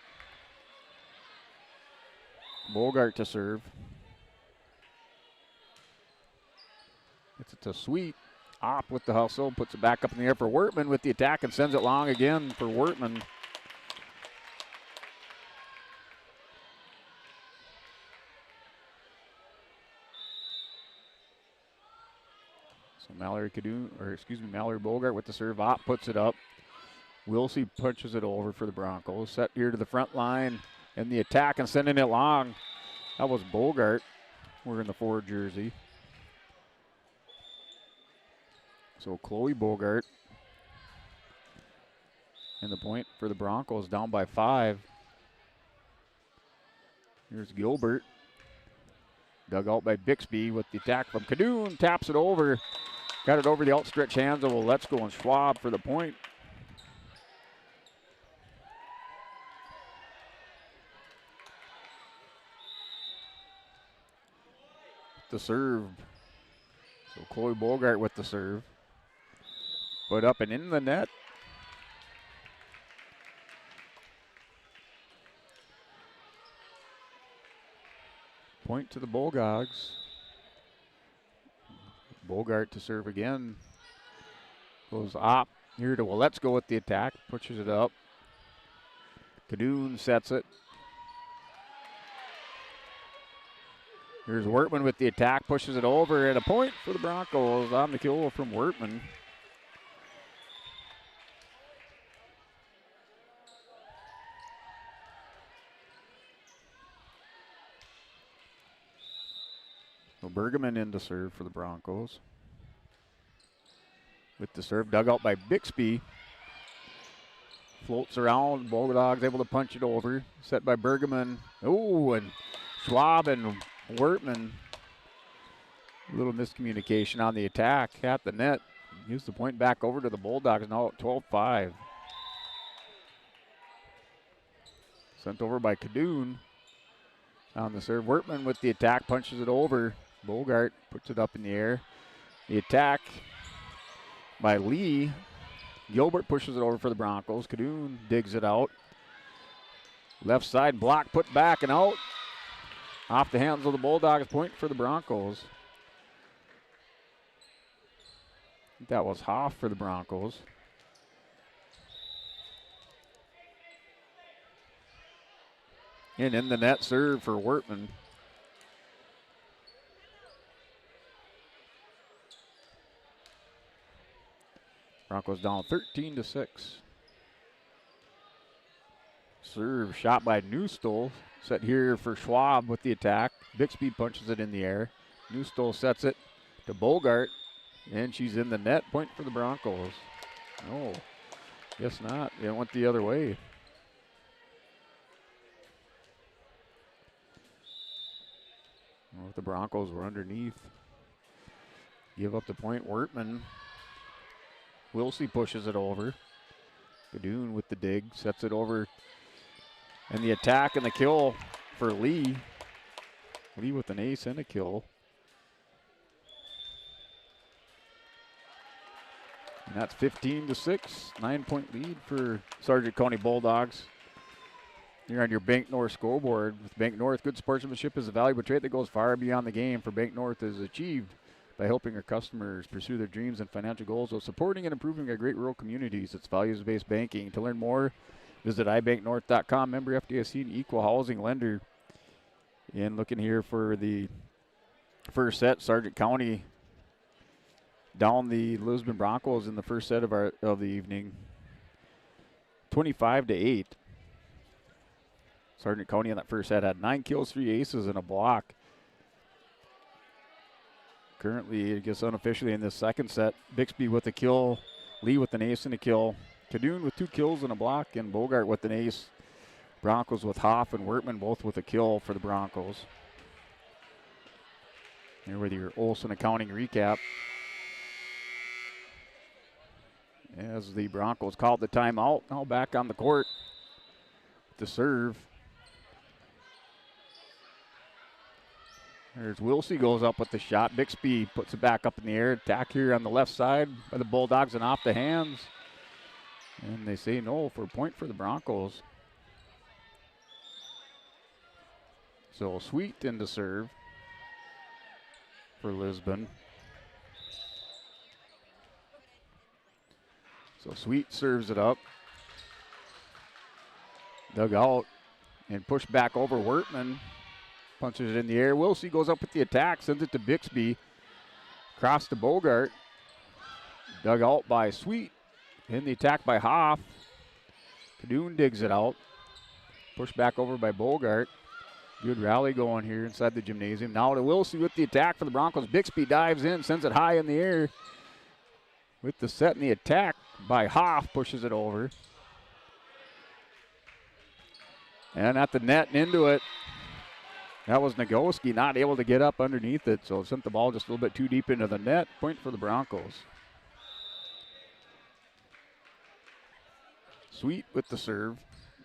Bogart to serve. It's a Sweet. Opp with the hustle, puts it back up in the air for Wortman with the attack and sends it long again for Wortman. So Mallory Bogart with the serve. Opp puts it up. Wilsey punches it over for the Broncos. Set here to the front line and the attack and sending it long. That was Bogart wearing the 4 jersey. So Chloe Bogart and the point for the Broncos, down by 5. Here's Gilbert. Dug out by Bixby with the attack from Kadoon. Taps it over. Got it over the outstretched hands of Let's Go and Schwab for the point. The serve. So Chloe Bogart with the serve. Put up and in the net. Point to the Bulldogs. Bogart to serve again. Goes Opp Here to let's go with the attack. Pushes it up. Kadoon sets it. Here's Wortman with the attack. Pushes it over. And a point for the Broncos on the kill from Wortman. So Bergman in to serve for the Broncos. With the serve dug out by Bixby. Floats around. Bulldogs able to punch it over. Set by Bergman. Oh, and Schwab and Wortman. A little miscommunication on the attack at the net. Gives the point back over to the Bulldogs now at 12-5. Sent over by Kadoon. On the serve. Wortman with the attack punches it over. Bogart puts it up in the air. The attack by Lee. Gilbert pushes it over for the Broncos. Kadoon digs it out. Left side block put back and out. Off the hands of the Bulldogs. Point for the Broncos. I think that was Hoff for the Broncos. And in the net serve for Wortman. Broncos down 13-6. Serve shot by Newstol. Set here for Schwab with the attack. Bixby punches it in the air. Newstol sets it to Bogart. And she's in the net. Point for the Broncos. Oh, guess not. It went the other way. Well, the Broncos were underneath. Give up the point. Wortman. Wilsey pushes it over. Gadoon with the dig. Sets it over. And the attack and the kill for Lee. Lee with an ace and a kill. And that's 15-6. 9-point lead for Sargent County Bulldogs. You're on your Bank North scoreboard. With Bank North, good sportsmanship is a valuable trait that goes far beyond the game. For Bank North is achieved by helping our customers pursue their dreams and financial goals while supporting and improving our great rural communities. It's values-based banking. To learn more, visit ibanknorth.com. Member FDIC and equal housing lender. And looking here for the first set, Sargent County down the Lisbon Broncos in the first set of the evening, 25-8. Sargent County in that first set had 9 kills, 3 aces, and a block. Currently, I guess unofficially in this second set, Bixby with a kill, Lee with an ace and a kill, Kadoon with 2 kills and a block, and Bogart with an ace. Broncos with Hoff and Wortman both with a kill for the Broncos. Here with your Olsen accounting recap. As the Broncos called the timeout, now back on the court to serve. There's Wilsey goes up with the shot. Bixby puts it back up in the air. Attack here on the left side by the Bulldogs and off the hands. And they say no for a point for the Broncos. So Sweet in to serve for Lisbon. So Sweet serves it up. Dug out and pushed back over Wortman. Punches it in the air. Wilsey goes up with the attack, sends it to Bixby. Cross to Bogart. Dug out by Sweet. In the attack by Hoff. Kadoon digs it out. Pushed back over by Bogart. Good rally going here inside the gymnasium. Now to Wilsey with the attack for the Broncos. Bixby dives in, sends it high in the air. With the set and the attack by Hoff, pushes it over. And at the net and into it. That was Nagowski not able to get up underneath it, so it sent the ball just a little bit too deep into the net. Point for the Broncos. Sweet with the serve.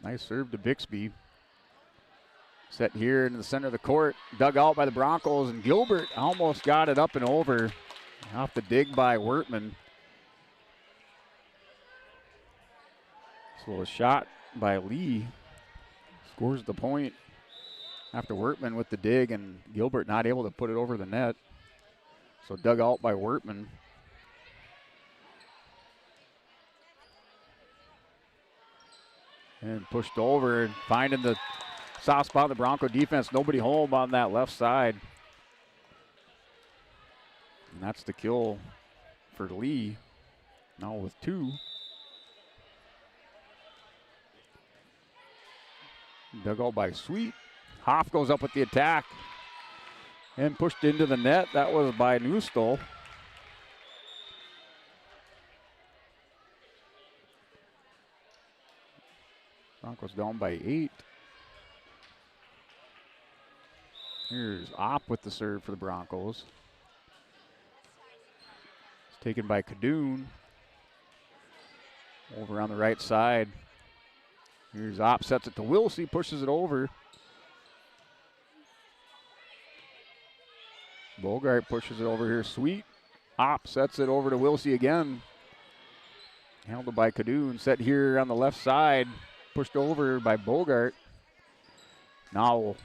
Nice serve to Bixby. Set here in the center of the court. Dug out by the Broncos, and Gilbert almost got it up and over. Off the dig by Wortman. So a shot by Lee. Scores the point. After Wortman with the dig and Gilbert not able to put it over the net. So dug out by Wortman. And pushed over and finding the soft spot of the Bronco defense. Nobody home on that left side. And that's the kill for Lee. Now with 2. Dug out by Sweet. Hoff goes up with the attack and pushed into the net. That was by Newstall. Broncos down by 8. Here's Opp with the serve for the Broncos. It's taken by Kadoon. Over on the right side. Here's Opp, sets it to Wilsey, pushes it over. Bogart pushes it over here. Sweet. Opp sets it over to Wilsey again. Handled by Kadoon. Set here on the left side. Pushed over by Bogart. Now,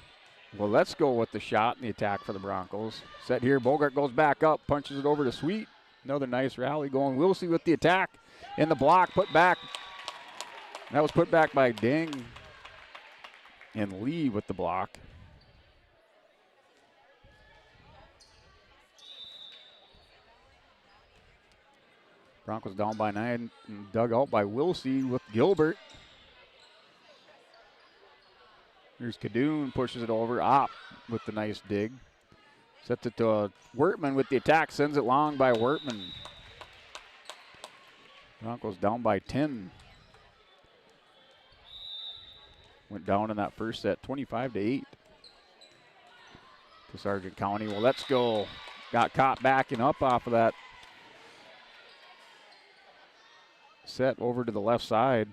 well, let's go with the shot and the attack for the Broncos. Set here. Bogart goes back up. Punches it over to Sweet. Another nice rally going. Wilsey with the attack. In the block. Put back. That was put back by Ding. And Lee with the block. Broncos down by 9 and dug out by Wilsey with Gilbert. Here's Kadoon, pushes it over. Opp with the nice dig. Sets it to Wertman with the attack, sends it long by Wertman. Broncos down by 10. Went down in that first set, 25-8 to Sargent County. Well, let's go. Got caught backing up off of that set over to the left side.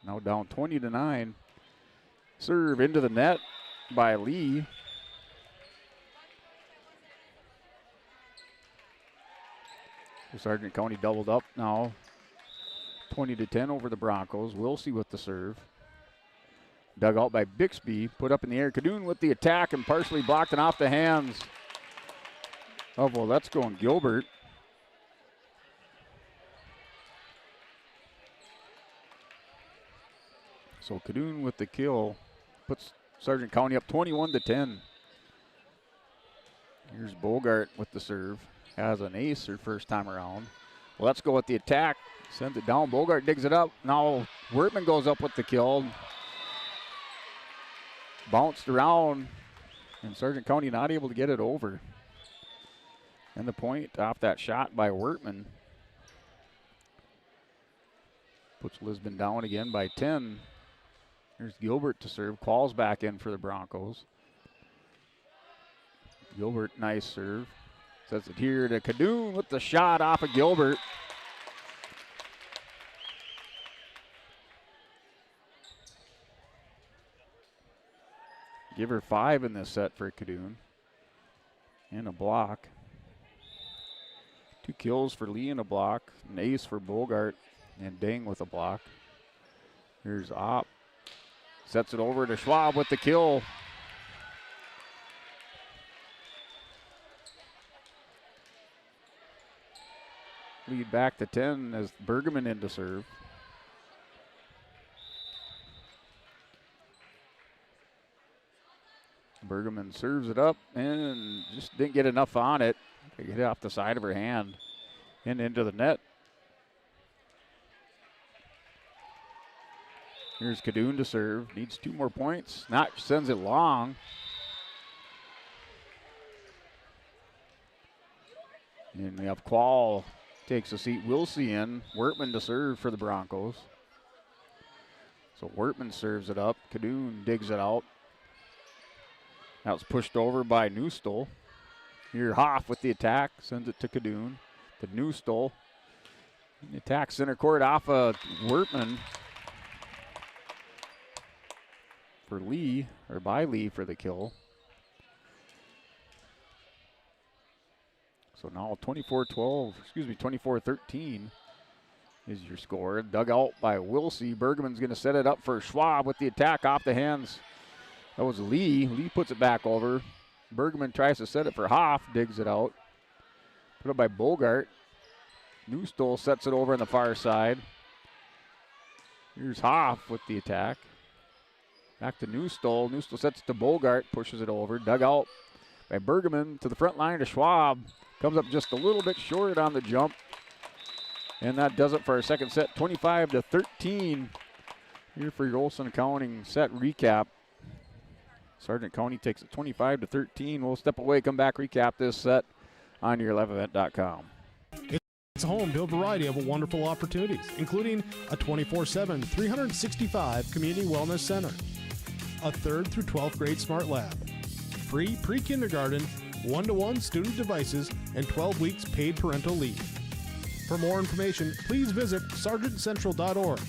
Now down 20-9. Serve into the net by Lee. Sargent County doubled up now. 20-10 over the Broncos. Wilsey with the serve. Dug out by Bixby. Put up in the air. Kadoon with the attack and partially blocked and off the hands of Woletsko and Gilbert. So Kadoon with the kill puts Sargent County up 21-10. Here's Bogart with the serve. Has an ace her first time around. Well, let's go with the attack. Sends it down. Bogart digs it up. Now Wertman goes up with the kill. Bounced around. And Sargent County not able to get it over. And the point off that shot by Wertman. Puts Lisbon down again by 10. Here's Gilbert to serve. Qualls back in for the Broncos. Gilbert, nice serve. Sets it here to Kadoon with the shot off of Gilbert. Give her 5 in this set for Kadoon. And a block. 2 kills for Lee and a block. An ace for Bogart. And Dang with a block. Here's Opp. Sets it over to Schwab with the kill. Lead back to 10 as Bergman in to serve. Bergman serves it up and just didn't get enough on it. They get it off the side of her hand and into the net. Here's Kadoon to serve. Needs 2 more points. Not sends it long. And we have Quall takes a seat. Wilsey in. Wertman to serve for the Broncos. So Wertman serves it up. Kadoon digs it out. Now it's pushed over by Newstall. Here Hoff with the attack. Sends it to Kadoon. To Newstall. The attack center court off of Wertman. For Lee, or by Lee for the kill. So now 24-13 is your score. Dug out by Wilsey. Bergman's going to set it up for Schwab with the attack off the hands. That was Lee. Lee puts it back over. Bergman tries to set it for Hoff, digs it out. Put up by Bogart. Newstall sets it over on the far side. Here's Hoff with the attack. Back to Newstall. Newstall sets it to Bogart, pushes it over. Dug out by Bergman to the front line to Schwab. Comes up just a little bit short on the jump. And that does it for our second set, 25-13. Here for your Olson Accounting set recap. Sargent County takes it 25-13. We'll step away, come back, recap this set on your liveevent.com. It's home to a variety of wonderful opportunities, including a 24/7, 365 community wellness center, a 3rd through 12th grade smart lab, free pre-kindergarten, 1-to-1 student devices, and 12 weeks paid parental leave. For more information, please visit sargentcentral.org.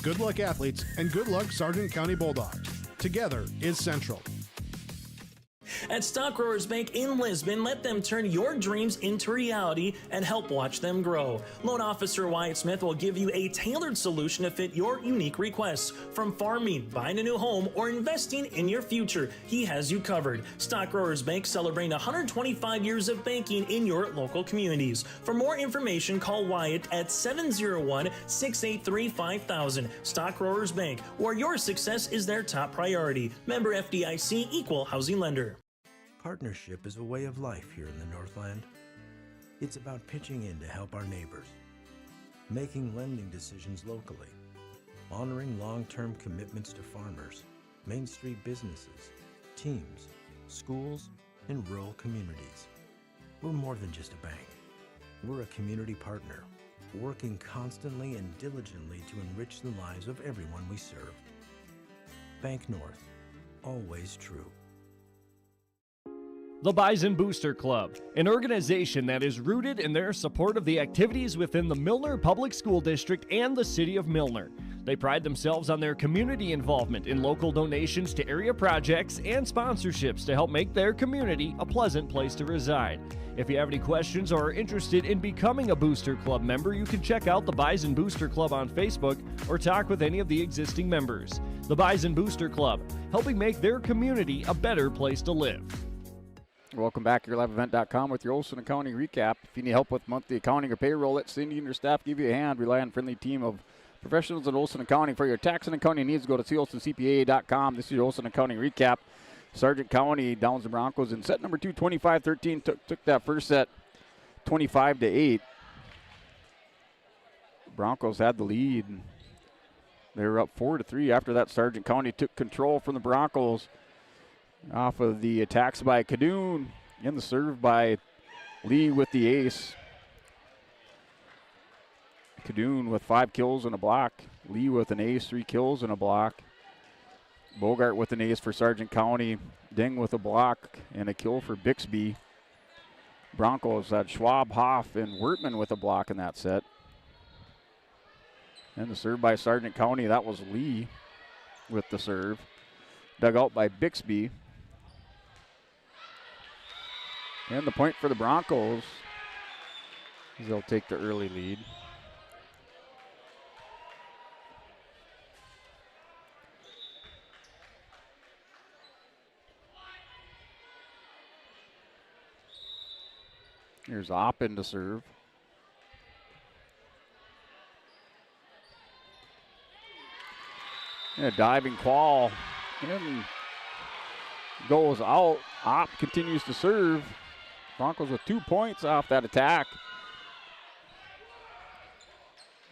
Good luck, athletes, and good luck, Sargent County Bulldogs. Together is Central. At Stock Growers Bank in Lisbon, let them turn your dreams into reality and help watch them grow. Loan Officer Wyatt Smith will give you a tailored solution to fit your unique requests. From farming, buying a new home, or investing in your future, he has you covered. Stock Growers Bank celebrating 125 years of banking in your local communities. For more information, call Wyatt at 701-683-5000. Stock Growers Bank, where your success is their top priority. Member FDIC, Equal Housing Lender. Partnership is a way of life here in the Northland. It's about pitching in to help our neighbors, making lending decisions locally, honoring long-term commitments to farmers, Main Street businesses, teams, schools, and rural communities. We're more than just a bank. We're a community partner, working constantly and diligently to enrich the lives of everyone we serve. Bank North, always true. The Bison Booster Club, an organization that is rooted in their support of the activities within the Milner Public School District and the City of Milner. They pride themselves on their community involvement in local donations to area projects and sponsorships to help make their community a pleasant place to reside. If you have any questions or are interested in becoming a Booster Club member, you can check out the Bison Booster Club on Facebook or talk with any of the existing members. The Bison Booster Club, helping make their community a better place to live. Welcome back to your liveevent.com with your Olson Accounting recap. If you need help with monthly accounting or payroll, let Cindy and her staff give you a hand. Rely on a friendly team of professionals at Olson Accounting. For your tax and accounting needs, go to colsoncpa.com. This is your Olson Accounting recap. Sargent County downs the Broncos in set number 2, 25-13. Took that first set 25-8. Broncos had the lead. They were up 4-3. After that, Sargent County took control from the Broncos. Off of the attacks by Kadoon and the serve by Lee with the ace. Kadoon with 5 kills and a block. Lee with an ace, 3 kills and a block. Bogart with an ace for Sargent County. Ding with a block and a kill for Bixby. Broncos had Schwab, Hoff, and Wertman with a block in that set. And the serve by Sargent County, that was Lee with the serve. Dug out by Bixby. And the point for the Broncos as they'll take the early lead. Here's Oppen to serve. And a diving qual. And goes out. Opp continues to serve. Broncos with 2 points off that attack.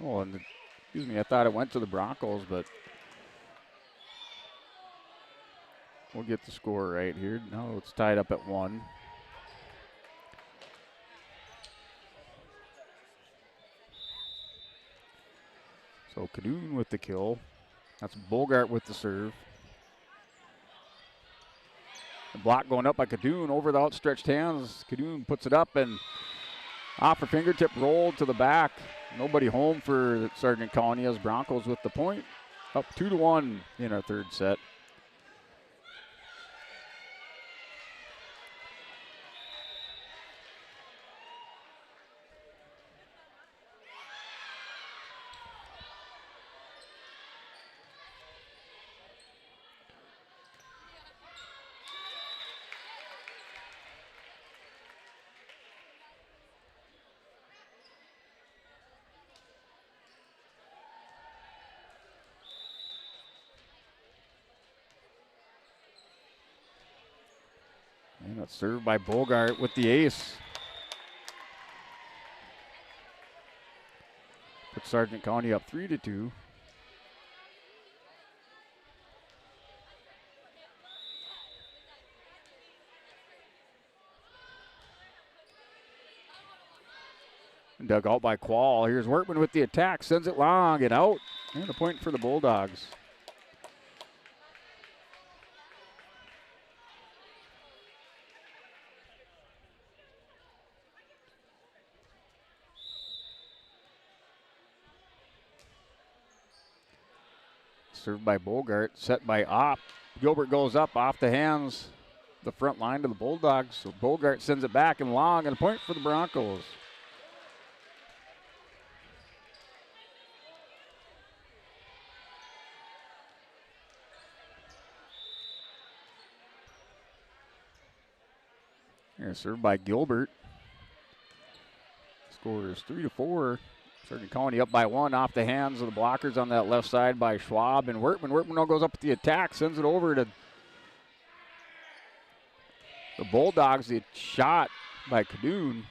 Oh, and excuse me, I thought it went to the Broncos, but we'll get the score right here. No, it's tied up at 1. So Kadoon with the kill. That's Bogart with the serve. The block going up by Kadoon over the outstretched hands. Kadoon puts it up and off her fingertip, rolled to the back. Nobody home for Sargent County as Broncos with the point. Up 2-1 in our third set. That's served by Bogart with the ace. Put Sargent County up 3-2. Dug out by Quall. Here's Workman with the attack. Sends it long and out. And a point for the Bulldogs. Served by Bogart. Set by Opp. Gilbert goes up off the hands. The front line to the Bulldogs. So Bogart sends it back and long. And a point for the Broncos. Here, served by Gilbert. Score is 3-4. Sargent County up by 1 off the hands of the blockers on that left side by Schwab and Workman. Workman now goes up with the attack, sends it over to the Bulldogs. The shot by Cadoon.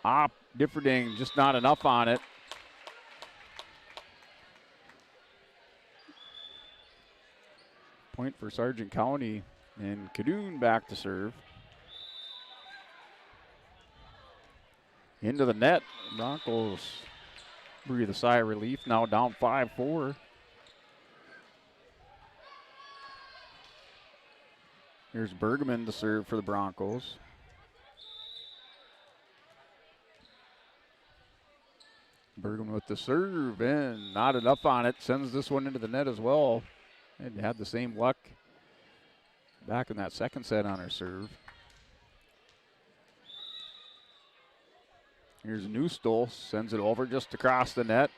Opp, Differding, just not enough on it. Point for Sargent County, and Cadoon back to serve. Into the net. Broncos breathe a sigh of relief. Now down 5-4. Here's Bergman to serve for the Broncos. Bergman with the serve, and not enough on it. Sends this one into the net as well. And had the same luck back in that second set on her serve. Here's Newstol, sends it over just across the net.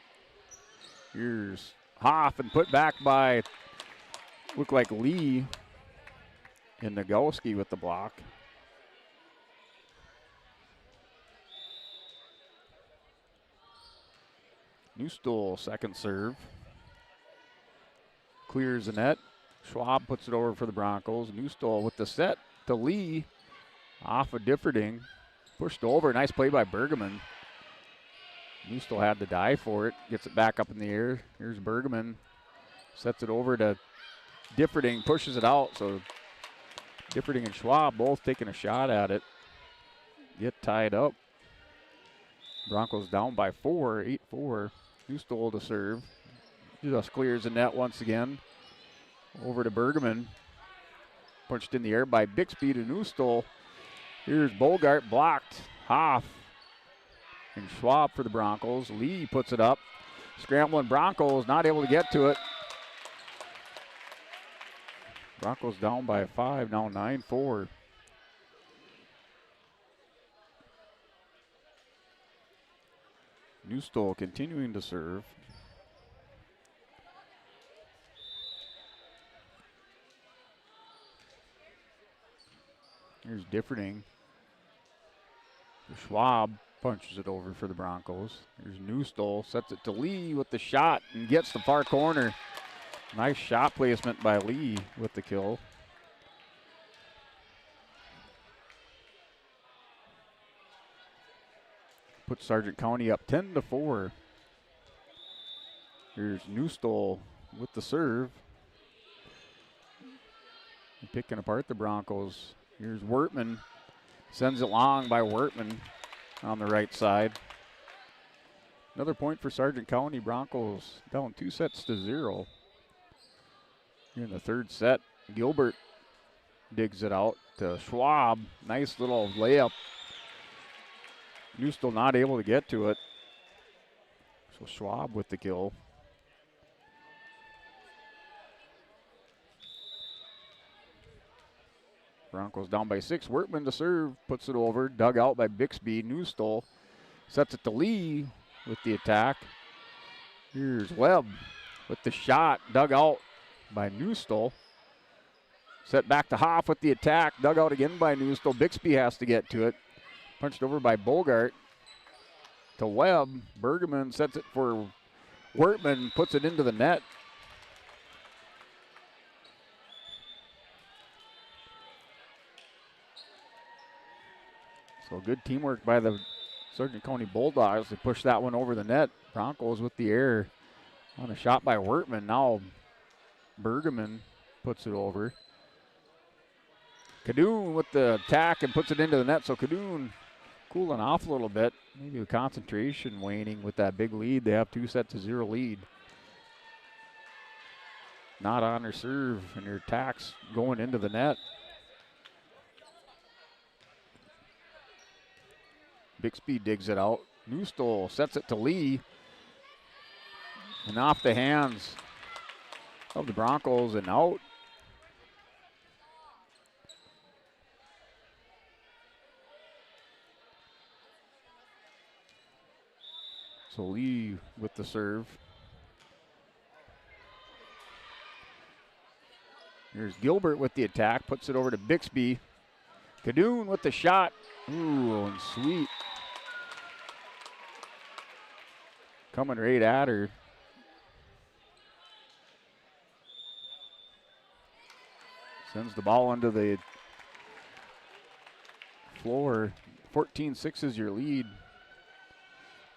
Here's Hoff, and put back by, look like Lee, and Nagowski with the block. Newstol, second serve. Clears the net. Schwab puts it over for the Broncos. Newstol with the set to Lee, off of Differding. Pushed over, nice play by Bergman. Newstol had to die for it. Gets it back up in the air. Here's Bergman. Sets it over to Differding, pushes it out. So Differding and Schwab both taking a shot at it. Get tied up. Broncos down by 4, 8-4. Newstol to serve. Just clears the net once again. Over to Bergman. Punched in the air by Bixby to Newstol. Here's Bogart, blocked. Hoff and Schwab for the Broncos. Lee puts it up. Scrambling Broncos, not able to get to it. Broncos down by 5, now 9-4. Newstol continuing to serve. Here's Differding. Schwab punches it over for the Broncos. Here's Newstol, sets it to Lee with the shot and gets the far corner. Nice shot placement by Lee with the kill. Puts Sargent County up 10-4. Here's Newstol with the serve. And picking apart the Broncos. Here's Wortman. Sends it long by Wortman on the right side. Another point for Sargent County. Broncos down 2-0. Here in the third set, Gilbert digs it out to Schwab. Nice little layup. Newstol not able to get to it. So Schwab with the kill. Broncos down by 6. Workman to serve, puts it over, dug out by Bixby. Newstol sets it to Lee with the attack. Here's Webb with the shot, dug out by Newstol. Set back to Hoff with the attack, dug out again by Newstol. Bixby has to get to it. Punched over by Bogart to Webb. Bergman sets it for Wortman, puts it into the net. So good teamwork by the Sargent County Bulldogs. They push that one over the net. Broncos with the error on a shot by Wertman. Now Bergman puts it over. Kadoon with the attack and puts it into the net. So Kadoon cooling off a little bit. Maybe the concentration waning with that big lead. They have 2-0 lead. Not on her serve, and her attacks going into the net. Bixby digs it out. Newstole sets it to Lee. And off the hands of the Broncos and out. So Lee with the serve. Here's Gilbert with the attack, puts it over to Bixby. Kadoon with the shot. Ooh, and sweet. Coming right at her. Sends the ball into the floor. 14-6 is your lead.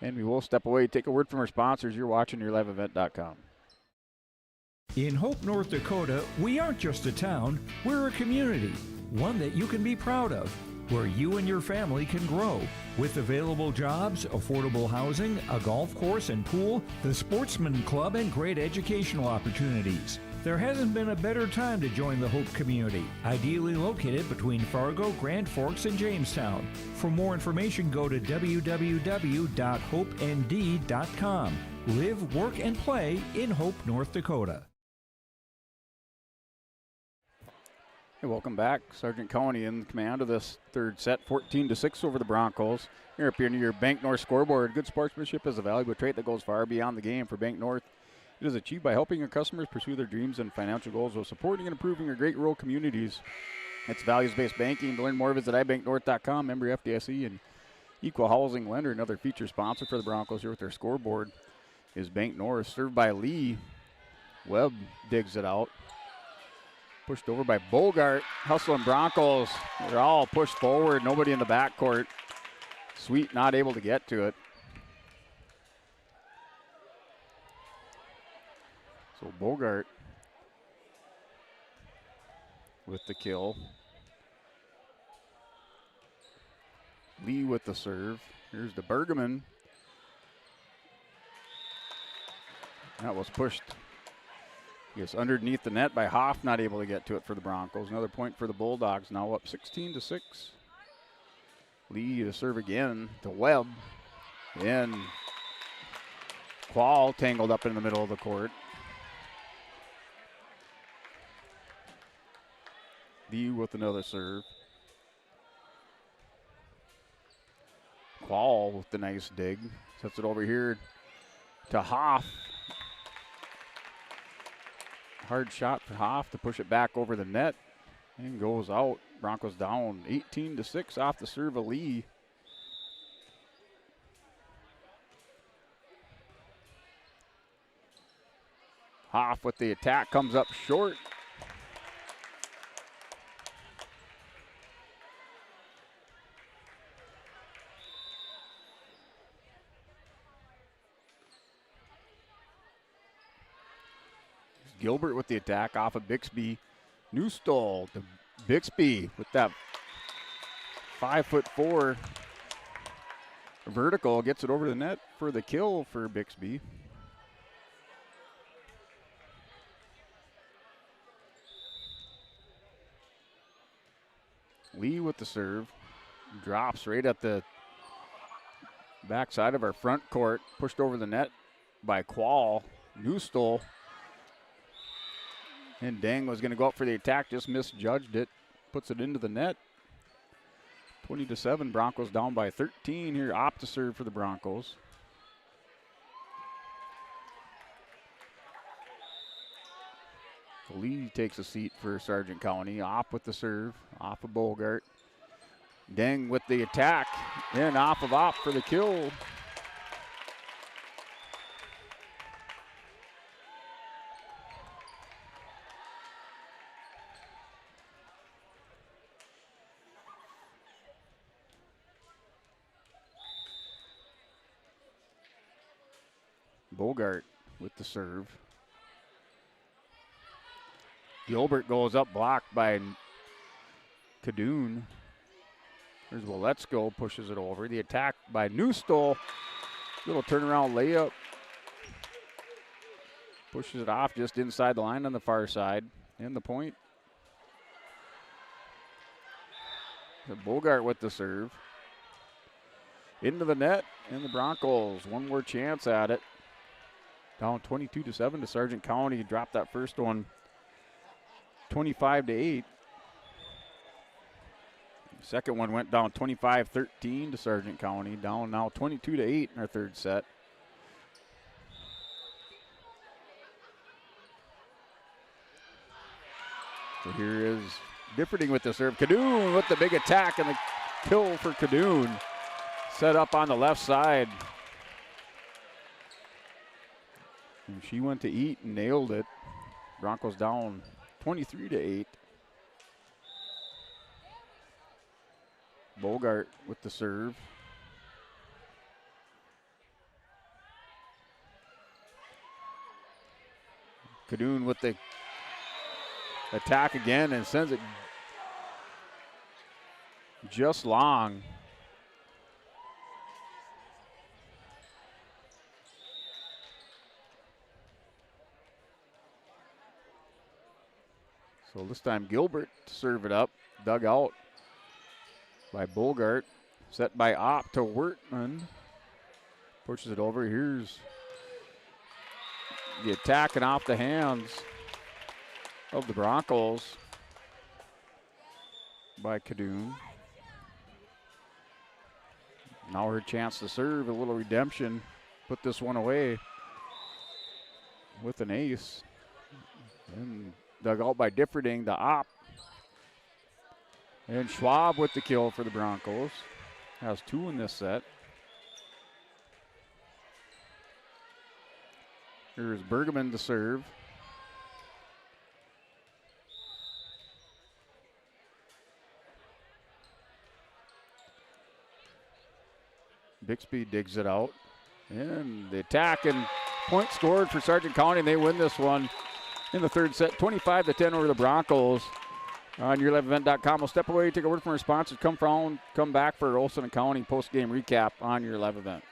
And we will step away, take a word from our sponsors. You're watching YourLiveEvent.com. In Hope, North Dakota, we aren't just a town, we're a community, one that you can be proud of, where you and your family can grow. With available jobs, affordable housing, a golf course and pool, the Sportsman Club, and great educational opportunities. There hasn't been a better time to join the Hope community, ideally located between Fargo, Grand Forks, and Jamestown. For more information, go to www.hopend.com. Live, work, and play in Hope, North Dakota. Hey, welcome back. Sargent County in command of this third set, 14-6 over the Broncos. Here up here near your Bank North scoreboard. Good sportsmanship is a valuable trait that goes far beyond the game for Bank North. It is achieved by helping your customers pursue their dreams and financial goals while supporting and improving your great rural communities. It's values-based banking. To learn more, visit ibanknorth.com, member FDIC, and equal housing lender. Another feature sponsor for the Broncos here with their scoreboard is Bank North, served by Lee. Webb digs it out. Pushed over by Bogart. Hustling Broncos. They're all pushed forward. Nobody in the backcourt. Sweet not able to get to it. So Bogart with the kill. Lee with the serve. Here's the Bergman. That was pushed, yes, underneath the net by Hoff, not able to get to it for the Broncos. Another point for the Bulldogs, now up 16-6. Lee to serve again to Webb. And Quall tangled up in the middle of the court. Lee with another serve. Quall with the nice dig. Sets it over here to Hoff. Hard shot for Hoff to push it back over the net and goes out. Broncos down 18-6 off the serve of Lee. Hoff with the attack comes up short. Gilbert with the attack off of Bixby. Newstole to Bixby with that 5'4" vertical. Gets it over the net for the kill for Bixby. Lee with the serve. Drops right at the backside of our front court. Pushed over the net by Quall. Newstole. And Dang was going to go up for the attack, just misjudged it. Puts it into the net. 20-7, Broncos down by 13 here. Opt to serve for the Broncos. Lee takes a seat for Sargent County. Opp with the serve, off of Bogart. Dang with the attack, and off of Opp for the kill. Bogart with the serve. Gilbert goes up, blocked by Kadoon. There's Waletsko, pushes it over. The attack by Newstol. Little turnaround layup. Pushes it off just inside the line on the far side. And the point. Bogart with the serve. Into the net, and the Broncos, one more chance at it. Down 22-7 to Sargent County. Dropped that first one 25-8. Second one went down 25-13 to Sargent County. Down now 22-8 in our third set. So here is Differding with the serve. Kadoon with the big attack and the kill for Kadoon. Set up on the left side. And she went to eat and nailed it. Broncos down 23-8. Bogart with the serve. Kadoon with the attack again and sends it just long. So this time Gilbert to serve it up, dug out by Bogart, set by Opp to Wertman, pushes it over. Here's the attack and off the hands of the Broncos by Kadoon. Now her chance to serve, a little redemption, put this one away with an ace. And dug out by Differding, the Opp. And Schwab with the kill for the Broncos. Has two in this set. Here's Bergman to serve. Bixby digs it out. And the attack and point scored for Sargent County, and they win this one in the third set, 25-10 over the Broncos. On YourLiveEvent.com. We'll step away, take a word from our sponsors. Come back for Olson County post-game recap on Your Live Event.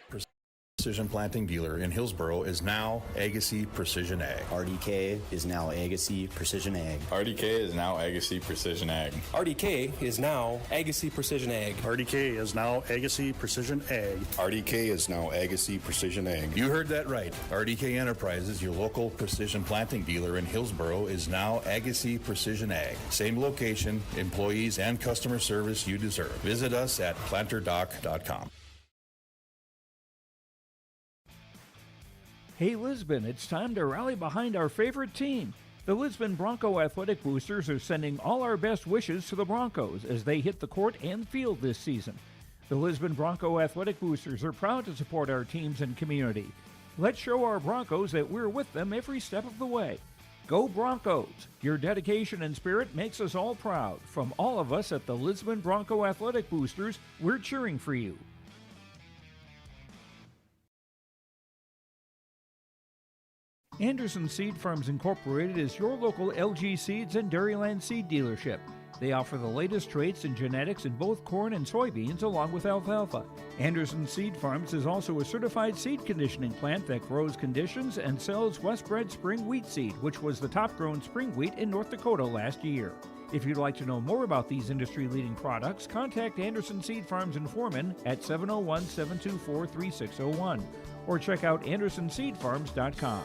Precision Planting Dealer in Hillsboro is now Agassi Precision Ag. RDK is now Agassi Precision Ag. RDK is now Agassi Precision Ag. RDK is now Agassi Precision Ag. RDK is now Agassi Precision Ag. RDK is now Agassi Precision Ag. You heard that right. RDK Enterprises, your local precision planting dealer in Hillsboro, is now Agassi Precision Ag. Same location, employees, and customer service you deserve. Visit us at planterdoc.com. Hey Lisbon, it's time to rally behind our favorite team. The Lisbon Bronco Athletic Boosters are sending all our best wishes to the Broncos as they hit the court and field this season. The Lisbon Bronco Athletic Boosters are proud to support our teams and community. Let's show our Broncos that we're with them every step of the way. Go Broncos! Your dedication and spirit makes us all proud. From all of us at the Lisbon Bronco Athletic Boosters, we're cheering for you. Anderson Seed Farms Incorporated is your local LG Seeds and Dairyland seed dealership. They offer the latest traits and genetics in both corn and soybeans along with alfalfa. Anderson Seed Farms is also a certified seed conditioning plant that grows, conditions, and sells Westbred spring wheat seed, which was the top-grown spring wheat in North Dakota last year. If you'd like to know more about these industry-leading products, contact Anderson Seed Farms in Foreman at 701-724-3601 or check out AndersonSeedFarms.com.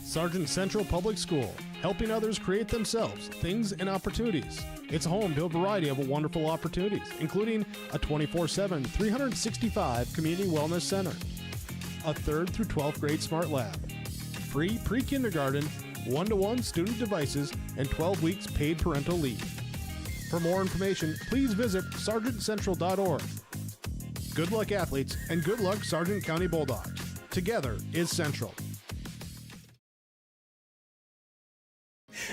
Sargent Central Public School, helping others create themselves, things, and opportunities. It's home to a variety of wonderful opportunities, including a 24/7, 365 community wellness center, a 3rd through 12th grade smart lab, free pre-kindergarten, 1-to-1 student devices, and 12 weeks paid parental leave. For more information, please visit sargentcentral.org. Good luck, athletes, and good luck, Sargent County Bulldogs. Together is Central.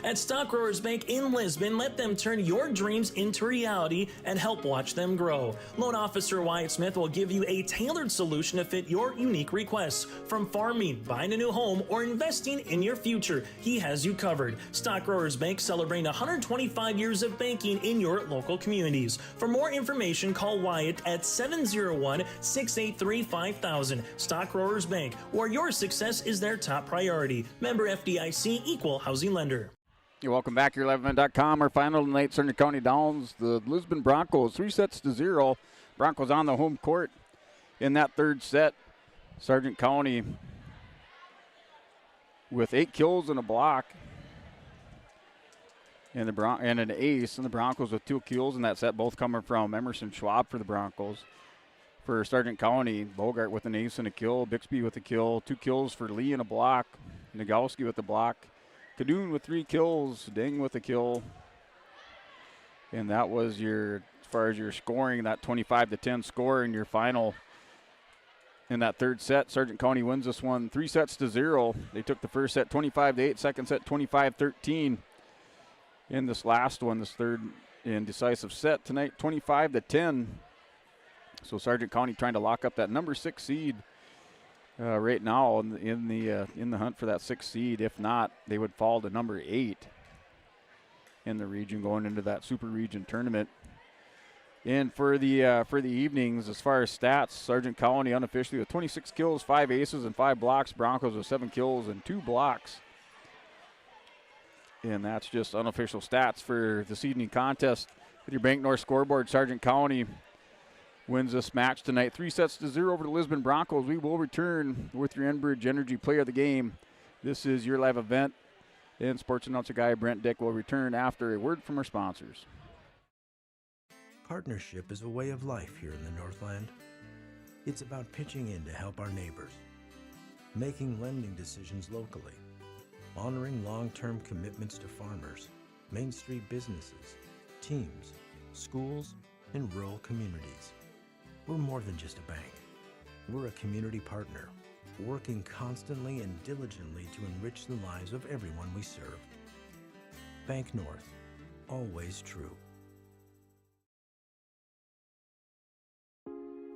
At Stock Growers Bank in Lisbon, let them turn your dreams into reality and help watch them grow. Loan Officer Wyatt Smith will give you a tailored solution to fit your unique requests. From farming, buying a new home, or investing in your future, he has you covered. Stock Growers Bank celebrating 125 years of banking in your local communities. For more information, call Wyatt at 701-683-5000. Stock Growers Bank, where your success is their top priority. Member FDIC, Equal Housing Lender. You're welcome back here, 11.com. Our final tonight, Sargent County Downs, the Lisbon Broncos, 3-0. Broncos on the home court in that third set. Sargent County with 8 kills and a block. And an ace, and the Broncos with 2 kills in that set, both coming from Emerson Schwab for the Broncos. For Sargent County, Bogart with an ace and a kill, Bixby with a kill, 2 kills for Lee and a block, Nagowski with a block, Kadoon with 3 kills, Ding with a kill. And that was as far as your scoring, that 25-10 score in your final in that third set. Sargent County wins this one 3-0. They took the first set 25-8, second set 25-13. In this last one, this third and decisive set tonight, 25-10. So Sargent County trying to lock up that number 6 seed right now in the hunt for that 6th seed. If not, they would fall to number 8 in the region going into that Super Region tournament. And for the evenings, as far as stats, Sargent County unofficially with 26 kills, 5 aces, and 5 blocks. Broncos with 7 kills and 2 blocks. And that's just unofficial stats for this evening contest. With your Bank North scoreboard, Sargent County wins this match tonight 3-0 over the Lisbon Broncos. We will return with your Enbridge Energy Player of the Game. This is your live event, and sports announcer guy Brent Dick will return after a word from our sponsors. Partnership is a way of life here in the Northland. It's about pitching in to help our neighbors, making lending decisions locally, honoring long-term commitments to farmers, Main Street businesses, teams, schools, and rural communities. We're more than just a bank. We're a community partner, working constantly and diligently to enrich the lives of everyone we serve. Bank North, always true.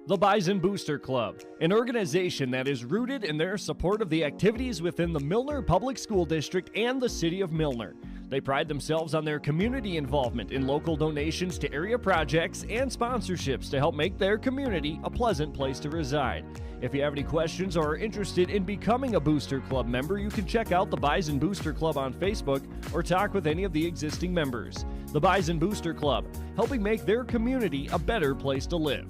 The Bison Booster Club, an organization that is rooted in their support of the activities within the Milner Public School District and the City of Milner. They pride themselves on their community involvement in local donations to area projects and sponsorships to help make their community a pleasant place to reside. If you have any questions or are interested in becoming a Booster Club member, you can check out the Bison Booster Club on Facebook or talk with any of the existing members. The Bison Booster Club, helping make their community a better place to live.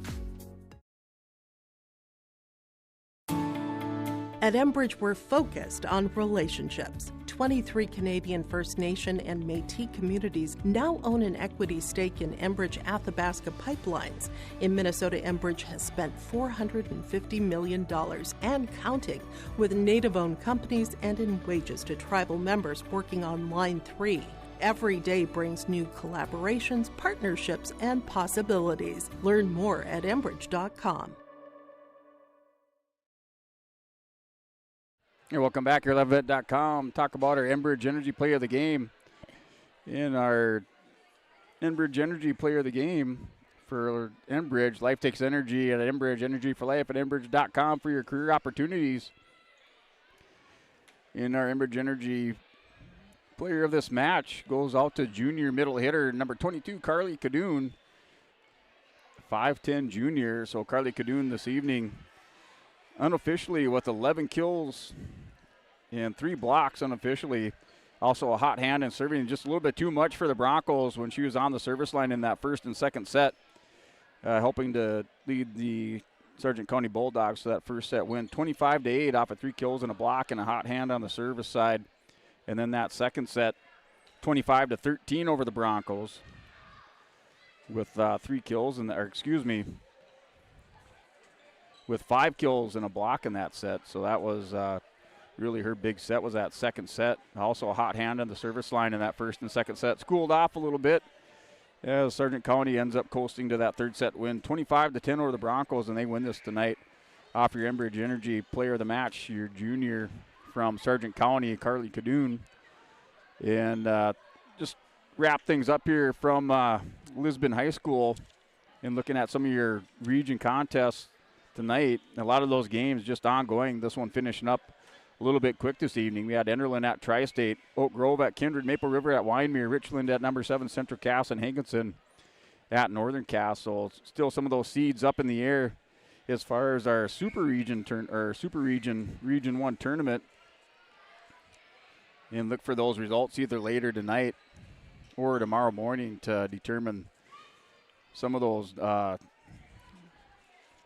At Enbridge, we're focused on relationships. 23 Canadian First Nation and Métis communities now own an equity stake in Enbridge Athabasca Pipelines. In Minnesota, Enbridge has spent $450 million and counting with Native-owned companies and in wages to tribal members working on Line 3. Every day brings new collaborations, partnerships, and possibilities. Learn more at Enbridge.com. Hey, welcome back here, 11vet.com. Talk about our Enbridge Energy Player of the Game. In our Enbridge Energy Player of the Game for Enbridge, Life Takes Energy at Enbridge, Energy for Life at Enbridge.com for your career opportunities. In our Enbridge Energy Player of this match goes out to junior middle hitter, number 22, Carly Kadoon. 5'10 junior, so Carly Kadoon this evening unofficially with 11 kills and 3 blocks unofficially. Also a hot hand and serving just a little bit too much for the Broncos when she was on the service line in that first and second set, helping to lead the Sargent County Bulldogs to that first set win 25-8 off of 3 kills and a block and a hot hand on the service side. And then that second set, 25-13 over the Broncos with 3 kills with 5 kills and a block in that set. So that was really her big set, was that second set. Also a hot hand on the service line in that first and second set. Cooled off a little bit as Sargent County ends up coasting to that third set win, 25-10 over the Broncos, and they win this tonight. Off your Enbridge Energy Player of the Match, your junior from Sargent County, Carly Kadoon. And just wrap things up here from Lisbon High School and looking at some of your region contests tonight. A lot of those games just ongoing. This one finishing up a little bit quick this evening. We had Enderlin at Tri-State, Oak Grove at Kindred, Maple River at Wyndmere, Richland at number 7, Central Cass, and Hankinson at Northern Cass. So still some of those seeds up in the air as far as our Super Region Region 1 tournament. And look for those results either later tonight or tomorrow morning to determine some of those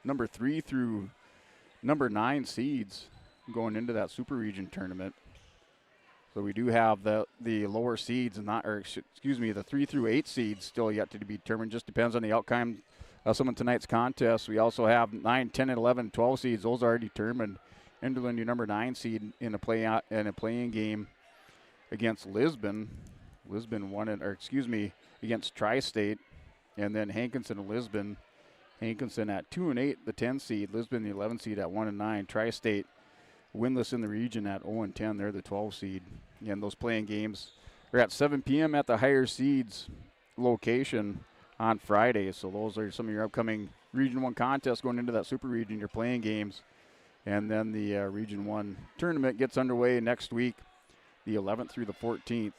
number 3 through number 9 seeds going into that Super Region tournament. So we do have the lower seeds and the 3 through 8 seeds still yet to be determined. Just depends on the outcome of some of tonight's contests. We also have 9, 10, and 11, 12 seeds. Those are determined. Enderlin, your number 9 seed in a playing game against Lisbon. Lisbon won it, against Tri-State, and then Hankinson and Lisbon. Hankinson at 2 and 8, the 10 seed. Lisbon, the 11 seed at 1 and 9. Tri-State winless in the region at 0 and 10. They're the 12 seed. And those playing games are at 7 p.m. at the higher seeds location on Friday. So those are some of your upcoming Region 1 contests going into that Super Region, your playing games. And then the Region 1 tournament gets underway next week, the 11th through the 14th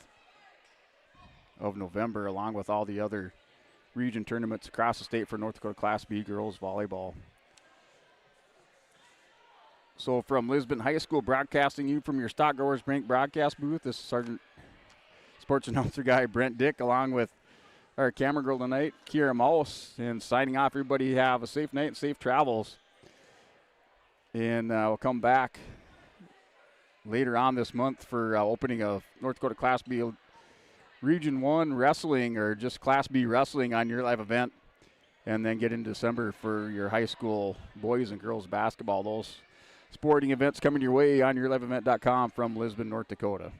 of November, along with all the other region tournaments across the state for North Dakota Class B girls volleyball. So from Lisbon High School, broadcasting you from your Stock Growers Bank broadcast booth, this is Sargent sports announcer guy Brent Dick, along with our camera girl tonight, Kiera Mouse, and signing off. Everybody have a safe night and safe travels. And we'll come back later on this month for opening of North Dakota Class B Region 1 wrestling, or just Class B wrestling on your live event, and then get into December for your high school boys and girls basketball. Those sporting events coming your way on yourliveevent.com from Lisbon, North Dakota.